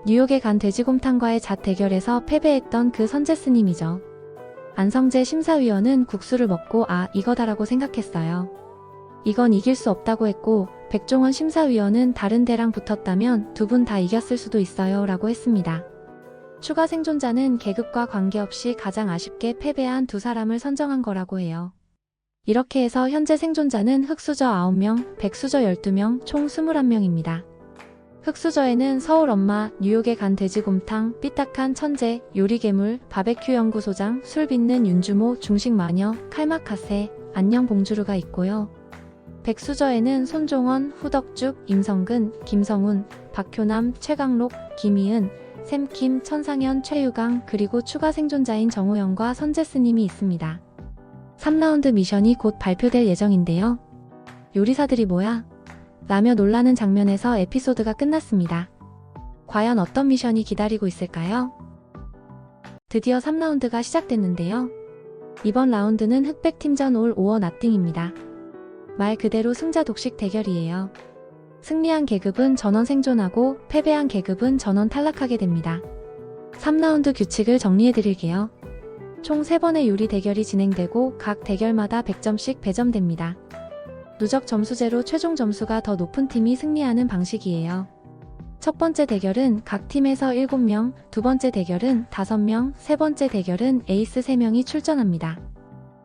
뉴욕에 간 돼지곰탕과의 잣 대결에서 패배했던 그 선제스님이죠. 안성재 심사위원은 국수를 먹고 이거다라고 생각했어요. 이건 이길 수 없다고 했고, 백종원 심사위원은 다른 데랑 붙었다면 2분 다 이겼을 수도 있어요 라고 했습니다. 추가 생존자는 계급과 관계없이 가장 아쉽게 패배한 2사람을 선정한 거라고 해요. 이렇게 해서 현재 생존자는 흑수저 9명, 백수저 12명, 총 21명입니다. 흑수저에는 서울 엄마, 뉴욕에 간 돼지곰탕, 삐딱한 천재, 요리괴물, 바베큐 연구소장, 술 빚는 윤주모, 중식 마녀, 칼마카세, 안녕 봉주르가 있고요. 백수저에는 손종원, 후덕죽, 임성근, 김성훈, 박효남, 최강록, 김희은, 샘킴, 천상현, 최유강, 그리고 추가 생존자인 정우영과 선제스님이 있습니다. 3라운드 미션이 곧 발표될 예정인데요. 요리사들이 뭐야? 라며 놀라는 장면에서 에피소드가 끝났습니다. 과연 어떤 미션이 기다리고 있을까요? 드디어 3라운드가 시작됐는데요. 이번 라운드는 흑백팀전 올 오어 나띵입니다. 말 그대로 승자 독식 대결이에요. 승리한 계급은 전원 생존하고 패배한 계급은 전원 탈락하게 됩니다. 3라운드 규칙을 정리해드릴게요. 총 3번의 요리 대결이 진행되고 각 대결마다 100점씩 배점됩니다. 누적 점수제로 최종 점수가 더 높은 팀이 승리하는 방식이에요. 첫 번째 대결은 각 팀에서 7명, 두 번째 대결은 5명, 세 번째 대결은 에이스 3명이 출전합니다.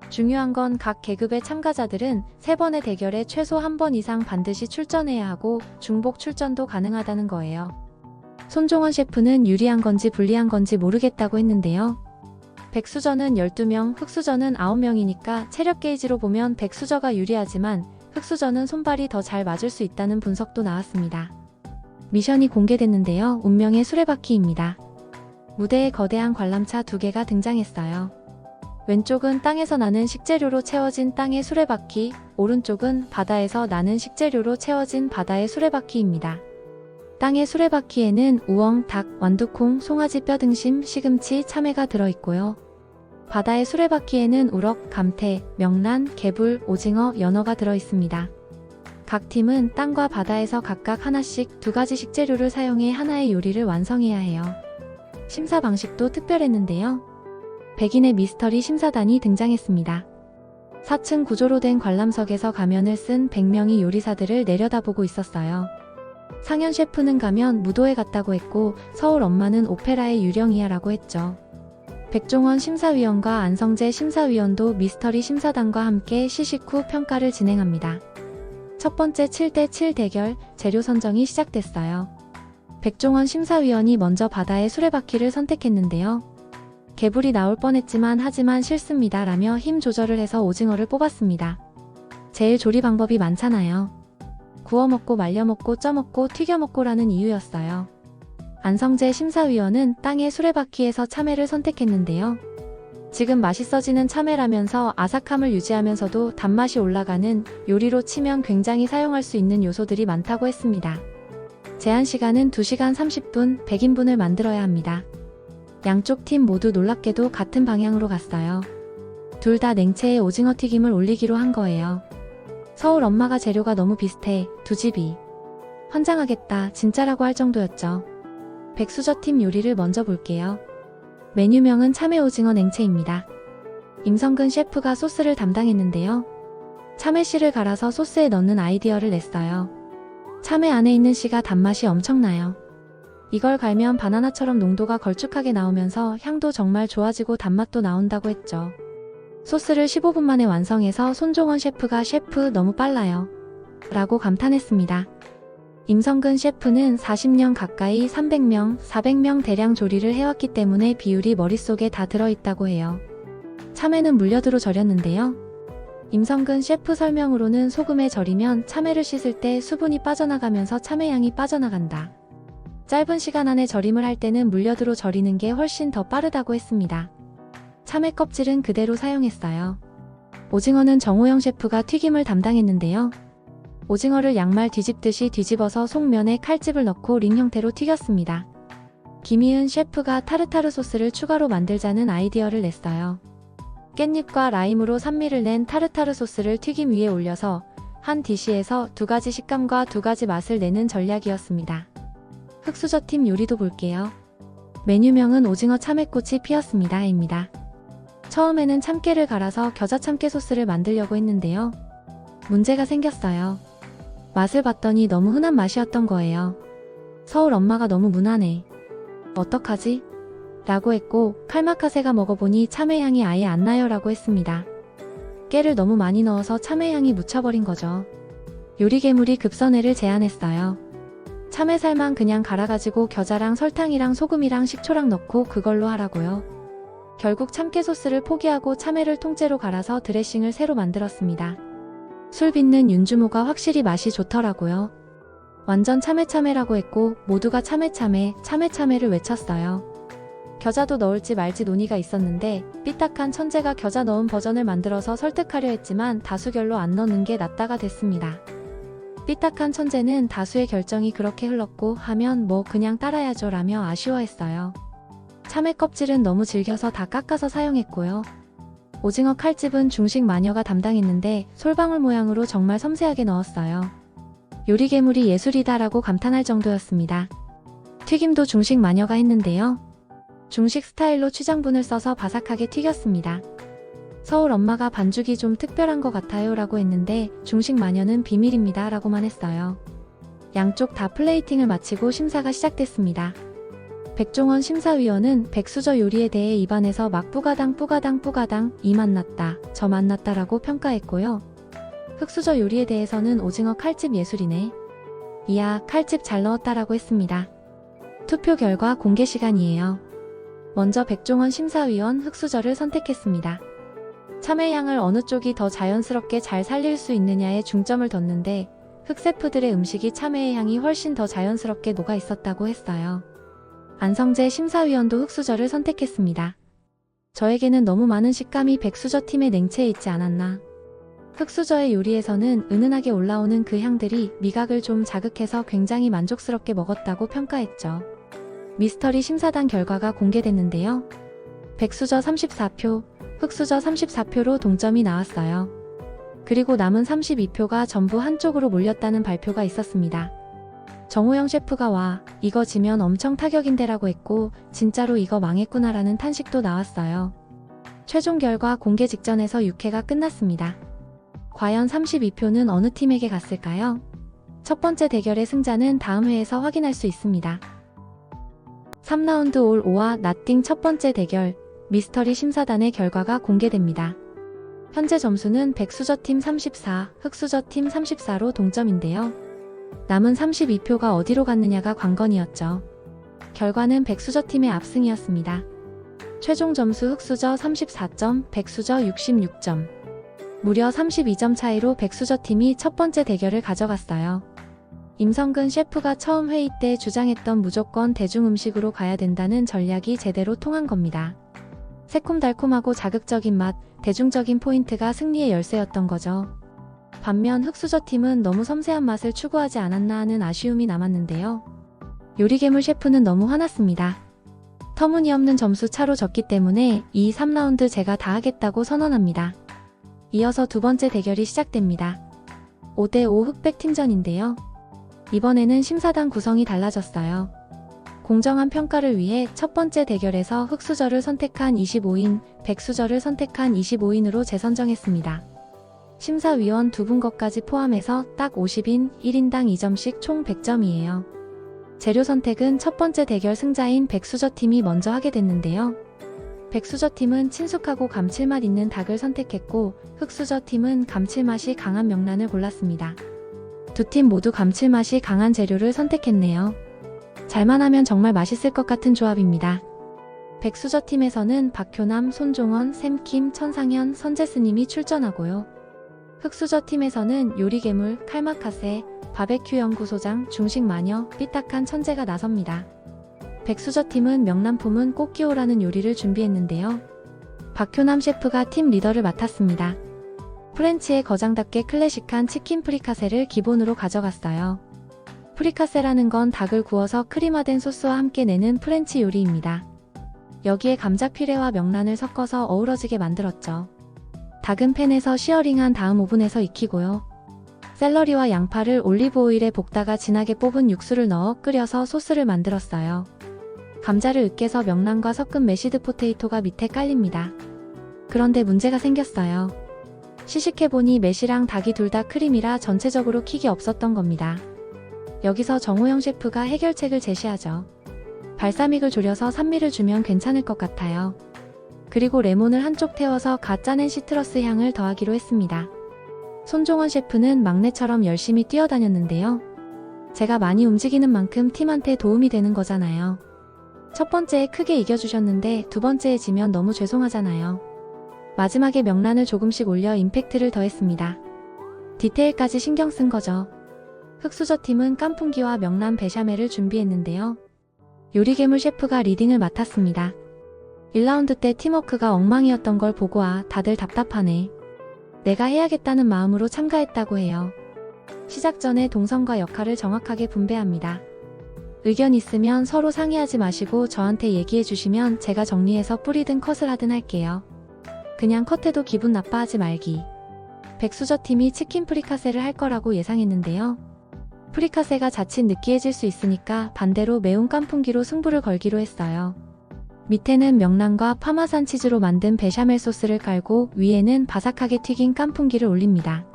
중요한 건 각 계급의 참가자들은 3번의 대결에 최소 1번 이상 반드시 출전해야 하고 중복 출전도 가능하다는 거예요. 손종원 셰프는 유리한 건지 불리한 건지 모르겠다고 했는데요. 백수저는 12명, 흑수저는 9명이니까 체력 게이지로 보면 백수저가 유리하지만 흑수저는 손발이 더 잘 맞을 수 있다는 분석도 나왔습니다. 미션이 공개됐는데요. 운명의 수레바퀴입니다. 무대에 거대한 관람차 2개가 등장했어요. 왼쪽은 땅에서 나는 식재료로 채워진 땅의 수레바퀴, 오른쪽은 바다에서 나는 식재료로 채워진 바다의 수레바퀴입니다. 땅의 수레바퀴에는 우엉, 닭, 완두콩, 송아지 뼈 등심, 시금치, 참외가 들어있고요. 바다의 수레바퀴에는 우럭, 감태, 명란, 개불, 오징어, 연어가 들어있습니다. 각 팀은 땅과 바다에서 각각 하나씩 2가지 식재료를 사용해 하나의 요리를 완성해야 해요. 심사 방식도 특별했는데요. 백인의 미스터리 심사단이 등장했습니다. 4층 구조로 된 관람석에서 가면을 쓴 100명의 요리사들을 내려다보고 있었어요. 상현 셰프는 가면 무도회 같다고 했고 서울 엄마는 오페라의 유령이야라고 했죠. 백종원 심사위원과 안성재 심사위원도 미스터리 심사단과 함께 시식 후 평가를 진행합니다. 첫 번째 7대7 대결, 재료 선정이 시작됐어요. 백종원 심사위원이 먼저 바다의 수레바퀴를 선택했는데요. 개불이 나올 뻔했지만 하지만 싫습니다 라며 힘 조절을 해서 오징어를 뽑았습니다. 제일 조리 방법이 많잖아요. 구워 먹고 말려 먹고 쪄 먹고 튀겨 먹고라는 이유였어요. 안성재 심사위원은 땅의 수레바퀴에서 참외를 선택했는데요. 지금 맛있어지는 참외라면서 아삭함을 유지하면서도 단맛이 올라가는 요리로 치면 굉장히 사용할 수 있는 요소들이 많다고 했습니다. 제한 시간은 2시간 30분, 100인분을 만들어야 합니다. 양쪽 팀 모두 놀랍게도 같은 방향으로 갔어요. 둘 다 냉채에 오징어 튀김을 올리기로 한 거예요. 서울 엄마가 재료가 너무 비슷해, 두 집이. 환장하겠다, 진짜라고 할 정도였죠. 백수저 팀 요리를 먼저 볼게요. 메뉴명은 참외 오징어 냉채입니다. 임성근 셰프가 소스를 담당했는데요. 참외씨를 갈아서 소스에 넣는 아이디어를 냈어요. 참외 안에 있는 씨가 단맛이 엄청나요. 이걸 갈면 바나나처럼 농도가 걸쭉하게 나오면서 향도 정말 좋아지고 단맛도 나온다고 했죠. 소스를 15분 만에 완성해서 손종원 셰프가 셰프 너무 빨라요 라고 감탄했습니다. 임성근 셰프는 40년 가까이 300명, 400명 대량 조리를 해왔기 때문에 비율이 머릿속에 다 들어있다고 해요. 참외는 물엿으로 절였는데요. 임성근 셰프 설명으로는 소금에 절이면 참외를 씻을 때 수분이 빠져나가면서 참외향이 빠져나간다. 짧은 시간 안에 절임을 할 때는 물엿으로 절이는 게 훨씬 더 빠르다고 했습니다. 참외 껍질은 그대로 사용했어요. 오징어는 정호영 셰프가 튀김을 담당했는데요. 오징어를 양말 뒤집듯이 뒤집어서 속면에 칼집을 넣고 링 형태로 튀겼습니다. 김희은 셰프가 타르타르 소스를 추가로 만들자는 아이디어를 냈어요. 깻잎과 라임으로 산미를 낸 타르타르 소스를 튀김 위에 올려서 한 디시에서 2가지 식감과 2가지 맛을 내는 전략이었습니다. 흑수저 팀 요리도 볼게요. 메뉴명은 오징어 참외꽃이 피었습니다.입니다. 처음에는 참깨를 갈아서 겨자 참깨 소스를 만들려고 했는데요. 문제가 생겼어요. 맛을 봤더니 너무 흔한 맛이었던 거예요. 서울 엄마가 너무 무난해. 어떡하지? 라고 했고 칼마카세가 먹어보니 참외향이 아예 안 나요 라고 했습니다. 깨를 너무 많이 넣어서 참외향이 묻혀버린 거죠. 요리괴물이 급선회를 제안했어요. 참외살만 그냥 갈아가지고 겨자랑 설탕이랑 소금이랑 식초랑 넣고 그걸로 하라고요. 결국 참깨 소스를 포기하고 참외를 통째로 갈아서 드레싱을 새로 만들었습니다. 술 빚는 윤주모가 확실히 맛이 좋더라고요. 완전 참외라고 했고 모두가 참외를 외쳤어요. 겨자도 넣을지 말지 논의가 있었는데 삐딱한 천재가 겨자 넣은 버전을 만들어서 설득하려 했지만 다수결로 안 넣는 게 낫다가 됐습니다. 삐딱한 천재는 다수의 결정이 그렇게 흘렀고 하면 뭐 그냥 따라야죠 라며 아쉬워했어요. 참외 껍질은 너무 질겨서 다 깎아서 사용했고요. 오징어 칼집은 중식 마녀가 담당했는데 솔방울 모양으로 정말 섬세하게 넣었어요. 요리괴물이 예술이다라고 감탄할 정도였습니다. 튀김도 중식 마녀가 했는데요. 중식 스타일로 취장분을 써서 바삭하게 튀겼습니다. 서울 엄마가 반죽이 좀 특별한 것 같아요 라고 했는데 중식 마녀는 비밀입니다 라고만 했어요. 양쪽 다 플레이팅을 마치고 심사가 시작됐습니다. 백종원 심사위원은 백수저 요리에 대해 입안에서 막 뿌가당 이 맛났다, 저 맛났다 라고 평가했고요. 흑수저 요리에 대해서는 오징어 칼집 예술이네. 이야, 칼집 잘 넣었다 라고 했습니다. 투표 결과 공개 시간이에요. 먼저 백종원 심사위원 흑수저를 선택했습니다. 참외향을 어느 쪽이 더 자연스럽게 잘 살릴 수 있느냐에 중점을 뒀는데 흑셰프들의 음식이 참외의 향이 훨씬 더 자연스럽게 녹아 있었다고 했어요. 안성재 심사위원도 흑수저를 선택했습니다. 저에게는 너무 많은 식감이 백수저 팀의 냉채에 있지 않았나. 흑수저의 요리에서는 은은하게 올라오는 그 향들이 미각을 좀 자극해서 굉장히 만족스럽게 먹었다고 평가했죠. 미스터리 심사단 결과가 공개됐는데요. 백수저 34표, 흑수저 34표로 동점이 나왔어요. 그리고 남은 32표가 전부 한쪽으로 몰렸다는 발표가 있었습니다. 정호영 셰프가 와, 이거 지면 엄청 타격인데라고 했고 진짜로 이거 망했구나라는 탄식도 나왔어요. 최종 결과 공개 직전에서 6회가 끝났습니다. 과연 32표는 어느 팀에게 갔을까요? 첫 번째 대결의 승자는 다음 회에서 확인할 수 있습니다. 3라운드 올 5와 나띵 첫 번째 대결, 미스터리 심사단의 결과가 공개됩니다. 현재 점수는 백수저팀 34, 흑수저팀 34로 동점인데요. 남은 32표가 어디로 갔느냐가 관건이었죠. 결과는 백수저팀의 압승이었습니다. 최종 점수 흑수저 34점, 백수저 66점. 무려 32점 차이로 백수저팀이 첫 번째 대결을 가져갔어요. 임성근 셰프가 처음 회의 때 주장했던 무조건 대중음식으로 가야 된다는 전략이 제대로 통한 겁니다. 새콤달콤하고 자극적인 맛, 대중적인 포인트가 승리의 열쇠였던 거죠. 반면 흑수저팀은 너무 섬세한 맛을 추구하지 않았나 하는 아쉬움이 남았는데요. 요리괴물 셰프는 너무 화났습니다. 터무니없는 점수 차로 졌기 때문에 이 3라운드 제가 다 하겠다고 선언합니다. 이어서 두 번째 대결이 시작됩니다. 5대5 흑백 팀전인데요. 이번에는 심사단 구성이 달라졌어요. 공정한 평가를 위해 첫 번째 대결에서 흑수저를 선택한 25인, 백수저를 선택한 25인으로 재선정했습니다. 심사위원 두 분 것까지 포함해서 딱 50인, 1인당 2점씩 총 100점이에요. 재료 선택은 첫 번째 대결 승자인 백수저 팀이 먼저 하게 됐는데요. 백수저 팀은 친숙하고 감칠맛 있는 닭을 선택했고 흑수저 팀은 감칠맛이 강한 명란을 골랐습니다. 두 팀 모두 감칠맛이 강한 재료를 선택했네요. 잘만 하면 정말 맛있을 것 같은 조합입니다. 백수저 팀에서는 박효남, 손종원, 샘킴, 천상현, 선재스님이 출전하고요. 흑수저 팀에서는 요리괴물, 칼마카세, 바베큐 연구소장, 중식마녀, 삐딱한 천재가 나섭니다. 백수저 팀은 명란품은 꽃기호라는 요리를 준비했는데요. 박효남 셰프가 팀 리더를 맡았습니다. 프렌치의 거장답게 클래식한 치킨 프리카세를 기본으로 가져갔어요. 프리카세라는 건 닭을 구워서 크림화된 소스와 함께 내는 프렌치 요리입니다. 여기에 감자 피레와 명란을 섞어서 어우러지게 만들었죠. 닭은 팬에서 시어링한 다음 오븐에서 익히고요. 샐러리와 양파를 올리브 오일에 볶다가 진하게 뽑은 육수를 넣어 끓여서 소스를 만들었어요. 감자를 으깨서 명란과 섞은 매시드 포테이토가 밑에 깔립니다. 그런데 문제가 생겼어요. 시식해보니 매시랑 닭이 둘 다 크림이라 전체적으로 킥이 없었던 겁니다. 여기서 정호영 셰프가 해결책을 제시하죠. 발사믹을 졸여서 산미를 주면 괜찮을 것 같아요. 그리고 레몬을 한쪽 태워서 갓 짜낸 시트러스 향을 더하기로 했습니다. 손종원 셰프는 막내처럼 열심히 뛰어다녔는데요. 제가 많이 움직이는 만큼 팀한테 도움이 되는 거잖아요. 첫 번째에 크게 이겨주셨는데 두 번째에 지면 너무 죄송하잖아요. 마지막에 명란을 조금씩 올려 임팩트를 더했습니다. 디테일까지 신경 쓴 거죠. 흑수저 팀은 깐풍기와 명란 베샤멜을 준비했는데요. 요리괴물 셰프가 리딩을 맡았습니다. 1라운드 때 팀워크가 엉망이었던 걸 보고 다들 답답하네. 내가 해야겠다는 마음으로 참가했다고 해요. 시작 전에 동선과 역할을 정확하게 분배합니다. 의견 있으면 서로 상의하지 마시고 저한테 얘기해 주시면 제가 정리해서 뿌리든 컷을 하든 할게요. 그냥 컷해도 기분 나빠하지 말기. 백수저 팀이 치킨 프리카세를 할 거라고 예상했는데요. 프리카세가 자칫 느끼해질 수 있으니까 반대로 매운 깐풍기로 승부를 걸기로 했어요. 밑에는 명란과 파마산 치즈로 만든 베샤멜 소스를 깔고 위에는 바삭하게 튀긴 깐풍기를 올립니다.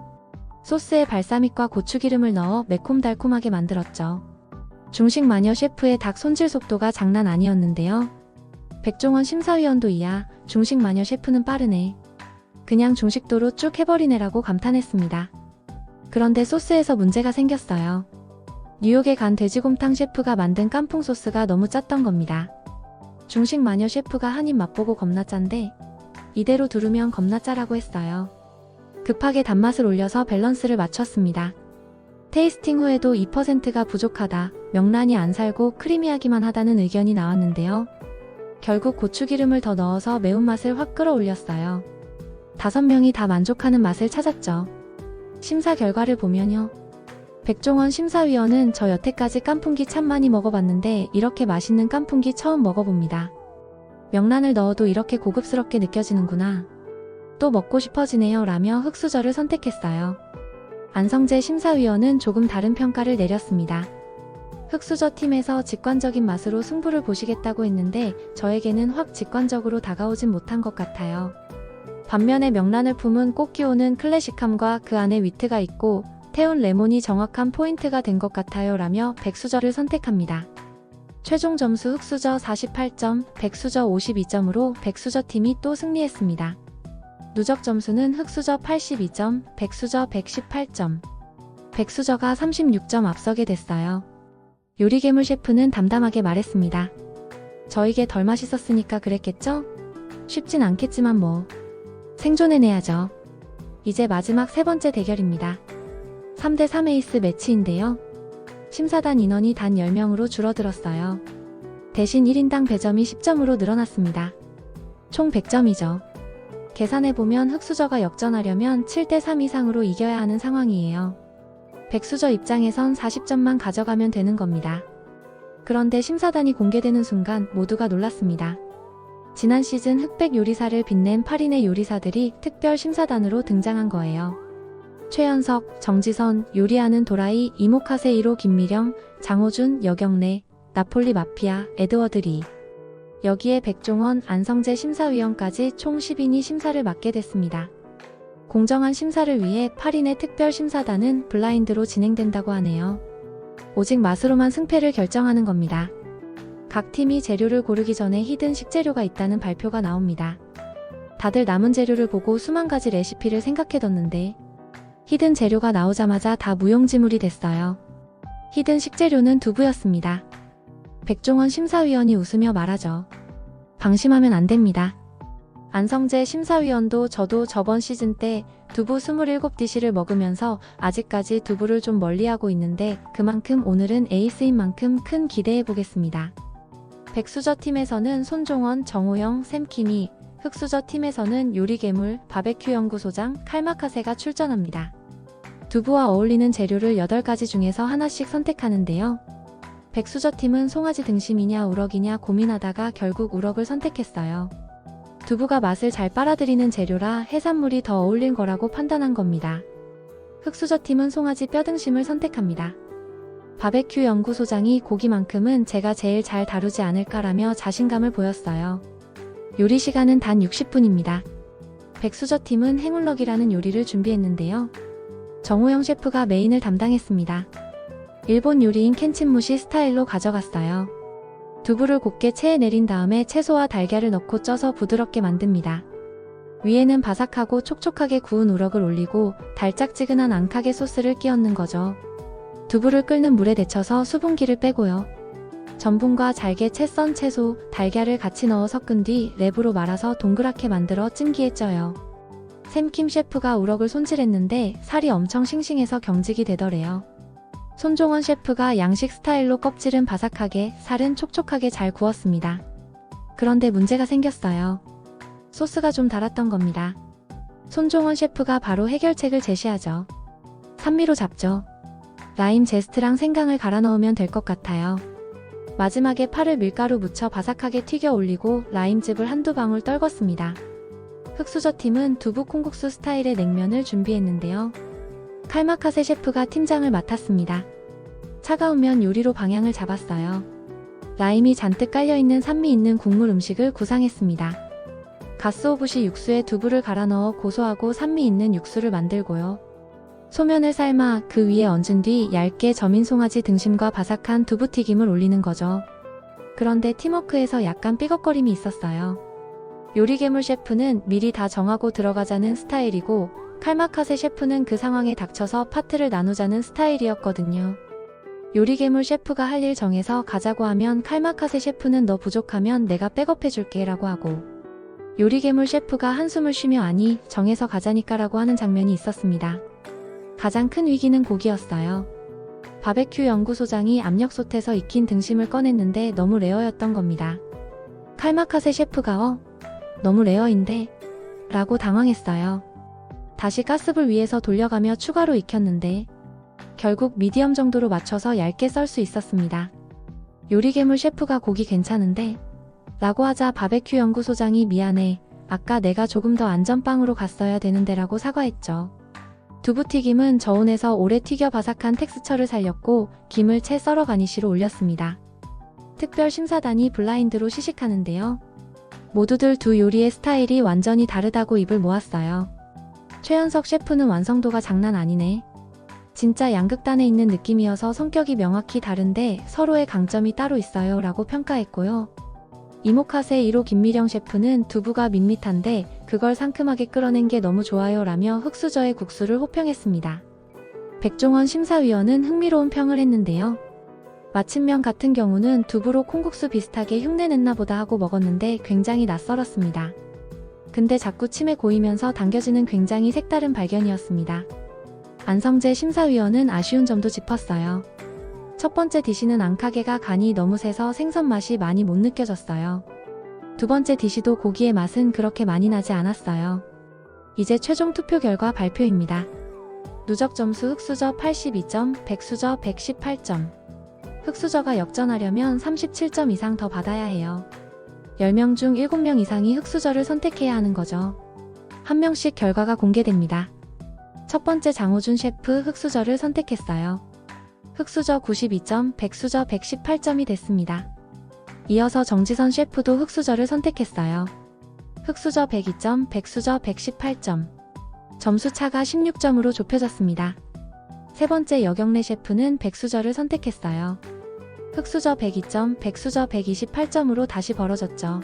소스에 발사믹과 고추기름을 넣어 매콤달콤하게 만들었죠. 중식 마녀 셰프의 닭 손질 속도가 장난 아니었는데요. 백종원 심사위원도 이야, 중식 마녀 셰프는 빠르네. 그냥 중식도로 쭉 해버리네라고 감탄했습니다. 그런데 소스에서 문제가 생겼어요. 뉴욕에 간 돼지곰탕 셰프가 만든 깐풍 소스가 너무 짰던 겁니다. 중식 마녀 셰프가 한 입 맛보고 겁나 짠데 이대로 두르면 겁나 짜라고 했어요. 급하게 단맛을 올려서 밸런스를 맞췄습니다. 테이스팅 후에도 2%가 부족하다, 명란이 안 살고 크리미하기만 하다는 의견이 나왔는데요. 결국 고추기름을 더 넣어서 매운맛을 확 끌어올렸어요. 5명이 다 만족하는 맛을 찾았죠. 심사 결과를 보면요. 백종원 심사위원은 저 여태까지 깐풍기 참 많이 먹어봤는데 이렇게 맛있는 깐풍기 처음 먹어봅니다. 명란을 넣어도 이렇게 고급스럽게 느껴지는구나. 또 먹고 싶어지네요 라며 흑수저를 선택했어요. 안성재 심사위원은 조금 다른 평가를 내렸습니다. 흑수저 팀에서 직관적인 맛으로 승부를 보시겠다고 했는데 저에게는 확 직관적으로 다가오진 못한 것 같아요. 반면에 명란을 품은 꽃 기호는 클래식함과 그 안에 위트가 있고 태운 레몬이 정확한 포인트가 된 것 같아요 라며 백수저를 선택합니다. 최종 점수 흑수저 48점, 백수저 52점으로 백수저 팀이 또 승리했습니다. 누적 점수는 흑수저 82점, 백수저 118점. 백수저가 36점 앞서게 됐어요. 요리괴물 셰프는 담담하게 말했습니다. 저에게 덜 맛있었으니까 그랬겠죠? 쉽진 않겠지만 뭐. 생존해내야죠. 이제 마지막 세 번째 대결입니다. 3대3 에이스 매치인데요. 심사단 인원이 단 10명으로 줄어들었어요. 대신 1인당 배점이 10점으로 늘어났습니다. 총 100점이죠. 계산해보면 흑수저가 역전하려면 7대3 이상으로 이겨야 하는 상황이에요. 백수저 입장에선 40점만 가져가면 되는 겁니다. 그런데 심사단이 공개되는 순간 모두가 놀랐습니다. 지난 시즌 흑백 요리사를 빛낸 8인의 요리사들이 특별 심사단으로 등장한 거예요. 최연석, 정지선, 요리하는 도라이, 이모카세 1호 김미령, 장호준, 여경래, 나폴리 마피아, 에드워드 리. 여기에 백종원, 안성재 심사위원까지 총 10인이 심사를 맡게 됐습니다. 공정한 심사를 위해 8인의 특별 심사단은 블라인드로 진행된다고 하네요. 오직 맛으로만 승패를 결정하는 겁니다. 각 팀이 재료를 고르기 전에 히든 식재료가 있다는 발표가 나옵니다. 다들 남은 재료를 보고 수만 가지 레시피를 생각해뒀는데 히든 재료가 나오자마자 다 무용지물이 됐어요. 히든 식재료는 두부였습니다. 백종원 심사위원이 웃으며 말하죠. 방심하면 안 됩니다. 안성재 심사위원도 저도 저번 시즌 때 두부 27디시를 먹으면서 아직까지 두부를 좀 멀리하고 있는데 그만큼 오늘은 에이스인 만큼 큰 기대해보겠습니다. 백수저 팀에서는 손종원, 정호영, 샘키미, 흑수저 팀에서는 요리괴물, 바베큐 연구소장, 칼마카세가 출전합니다. 두부와 어울리는 재료를 8가지 중에서 하나씩 선택하는데요. 백수저 팀은 송아지 등심이냐 우럭이냐 고민하다가 결국 우럭을 선택했어요. 두부가 맛을 잘 빨아들이는 재료라 해산물이 더 어울린 거라고 판단한 겁니다. 흑수저 팀은 송아지 뼈등심을 선택합니다. 바베큐 연구소장이 고기만큼은 제가 제일 잘 다루지 않을까라며 자신감을 보였어요. 요리 시간은 단 60분입니다. 백수저 팀은 해물럭이라는 요리를 준비했는데요. 정호영 셰프가 메인을 담당했습니다. 일본 요리인 켄친무시 스타일로 가져갔어요. 두부를 곱게 체에 내린 다음에 채소와 달걀을 넣고 쪄서 부드럽게 만듭니다. 위에는 바삭하고 촉촉하게 구운 우럭을 올리고 달짝지근한 앙카게 소스를 끼얹는 거죠. 두부를 끓는 물에 데쳐서 수분기를 빼고요. 전분과 잘게 채 썬 채소, 달걀을 같이 넣어 섞은 뒤 랩으로 말아서 동그랗게 만들어 찜기에 쪄요. 샘킴 셰프가 우럭을 손질했는데 살이 엄청 싱싱해서 경직이 되더래요. 손종원 셰프가 양식 스타일로 껍질은 바삭하게, 살은 촉촉하게 잘 구웠습니다. 그런데 문제가 생겼어요. 소스가 좀 달았던 겁니다. 손종원 셰프가 바로 해결책을 제시하죠. 산미로 잡죠. 라임 제스트랑 생강을 갈아 넣으면 될 것 같아요. 마지막에 파를 밀가루 묻혀 바삭하게 튀겨 올리고 라임즙을 한두 방울 떨궜습니다. 흑수저 팀은 두부 콩국수 스타일의 냉면을 준비했는데요. 칼마카세 셰프가 팀장을 맡았습니다. 차가우면 요리로 방향을 잡았어요. 라임이 잔뜩 깔려있는 산미 있는 국물 음식을 구상했습니다. 가스오부시 육수에 두부를 갈아 넣어 고소하고 산미 있는 육수를 만들고요. 소면을 삶아 그 위에 얹은 뒤 얇게 저민 송아지 등심과 바삭한 두부튀김을 올리는 거죠. 그런데 팀워크에서 약간 삐걱거림이 있었어요. 요리괴물 셰프는 미리 다 정하고 들어가자는 스타일이고 칼마카세 셰프는 그 상황에 닥쳐서 파트를 나누자는 스타일이었거든요. 요리괴물 셰프가 할 일 정해서 가자고 하면 칼마카세 셰프는 너 부족하면 내가 백업해줄게 라고 하고 요리괴물 셰프가 한숨을 쉬며 아니 정해서 가자니까 라고 하는 장면이 있었습니다. 가장 큰 위기는 고기였어요. 바베큐 연구소장이 압력솥에서 익힌 등심을 꺼냈는데 너무 레어였던 겁니다. 칼마카세 셰프가 너무 레어인데? 라고 당황했어요. 다시 가스불 위에서 돌려가며 추가로 익혔는데 결국 미디엄 정도로 맞춰서 얇게 썰 수 있었습니다. 요리괴물 셰프가 고기 괜찮은데? 라고 하자 바베큐 연구소장이 미안해. 아까 내가 조금 더 안전빵으로 갔어야 되는데라고 사과했죠. 두부튀김은 저온에서 오래 튀겨 바삭한 텍스처를 살렸고 김을 채 썰어 가니쉬로 올렸습니다. 특별 심사단이 블라인드로 시식하는데요. 모두들 두 요리의 스타일이 완전히 다르다고 입을 모았어요. 최현석 셰프는 완성도가 장난 아니네. 진짜 양극단에 있는 느낌이어서 성격이 명확히 다른데 서로의 강점이 따로 있어요 라고 평가했고요. 이모카세 1호 김미령 셰프는 두부가 밋밋한데 그걸 상큼하게 끌어낸 게 너무 좋아요 라며 흑수저의 국수를 호평했습니다. 백종원 심사위원은 흥미로운 평을 했는데요. 마침면 같은 경우는 두부로 콩국수 비슷하게 흉내냈나 보다 하고 먹었는데 굉장히 낯설었습니다. 근데 자꾸 침에 고이면서 당겨지는 굉장히 색다른 발견이었습니다. 안성재 심사위원은 아쉬운 점도 짚었어요. 첫 번째 디시는 앙카게가 간이 너무 세서 생선 맛이 많이 못 느껴졌어요. 두 번째 디시도 고기의 맛은 그렇게 많이 나지 않았어요. 이제 최종 투표 결과 발표입니다. 누적 점수 흑수저 82점, 백수저 118점. 흑수저가 역전하려면 37점 이상 더 받아야 해요. 10명 중 7명 이상이 흑수저를 선택해야 하는 거죠. 한 명씩 결과가 공개됩니다. 첫 번째 장호준 셰프 흑수저를 선택했어요. 흑수저 92점, 백수저 118점이 됐습니다. 이어서 정지선 셰프도 흑수저를 선택했어요. 흑수저 102점, 백수저 118점. 점수 차가 16점으로 좁혀졌습니다. 세 번째 여경래 셰프는 백수저를 선택했어요. 흑수저 102점, 백수저 128점으로 다시 벌어졌죠.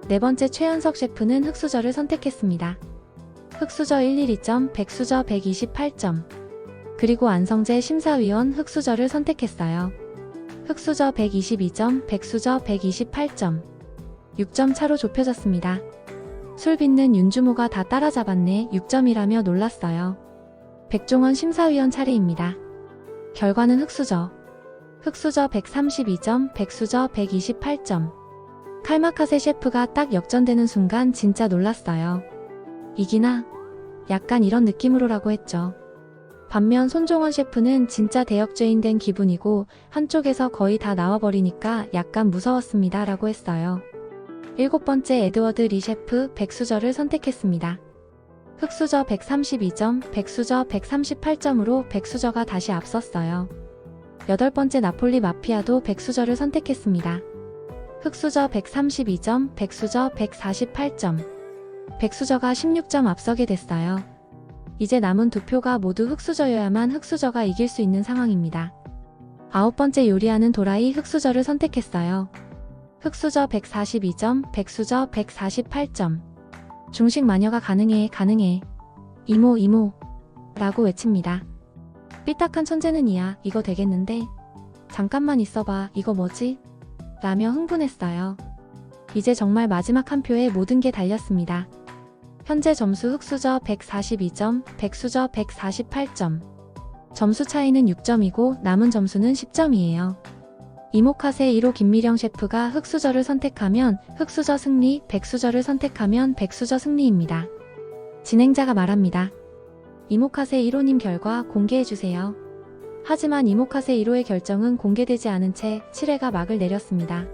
네 번째 최현석 셰프는 흑수저를 선택했습니다. 흑수저 112점, 백수저 128점. 그리고 안성재 심사위원 흑수저를 선택했어요. 흑수저 122점, 백수저 128점. 6점 차로 좁혀졌습니다. 술 빚는 윤주모가 다 따라잡았네 6점이라며 놀랐어요. 백종원 심사위원 차례입니다. 결과는 흑수저 132점, 백수저 128점. 칼마카세 셰프가 딱 역전되는 순간 진짜 놀랐어요. 이기나? 약간 이런 느낌으로라고 했죠. 반면 손종원 셰프는 진짜 대역죄인 된 기분이고 한쪽에서 거의 다 나와버리니까 약간 무서웠습니다 라고 했어요. 일곱 번째 에드워드 리 셰프 백수저를 선택했습니다. 흑수저 132점, 백수저 138점으로 백수저가 다시 앞섰어요. 여덟 번째 나폴리 마피아도 백수저를 선택했습니다. 흑수저 132점, 백수저 148점. 백수저가 16점 앞서게 됐어요. 이제 남은 두 표가 모두 흑수저여야만 흑수저가 이길 수 있는 상황입니다. 아홉 번째 요리하는 도라이 흑수저를 선택했어요. 흑수저 142점, 백수저 148점. 중식 마녀가 가능해. 이모 라고 외칩니다. 삐딱한 천재는 이야 이거 되겠는데? 잠깐만 있어봐 이거 뭐지? 라며 흥분했어요. 이제 정말 마지막 한 표에 모든 게 달렸습니다. 현재 점수 흑수저 142점, 백수저 148점. 점수 차이는 6점이고 남은 점수는 10점이에요. 이모카세 1호 김미령 셰프가 흑수저를 선택하면 흑수저 승리, 백수저를 선택하면 백수저 승리입니다. 진행자가 말합니다. 이모카세 1호님 결과 공개해주세요. 하지만 이모카세 1호의 결정은 공개되지 않은 채 7회가 막을 내렸습니다.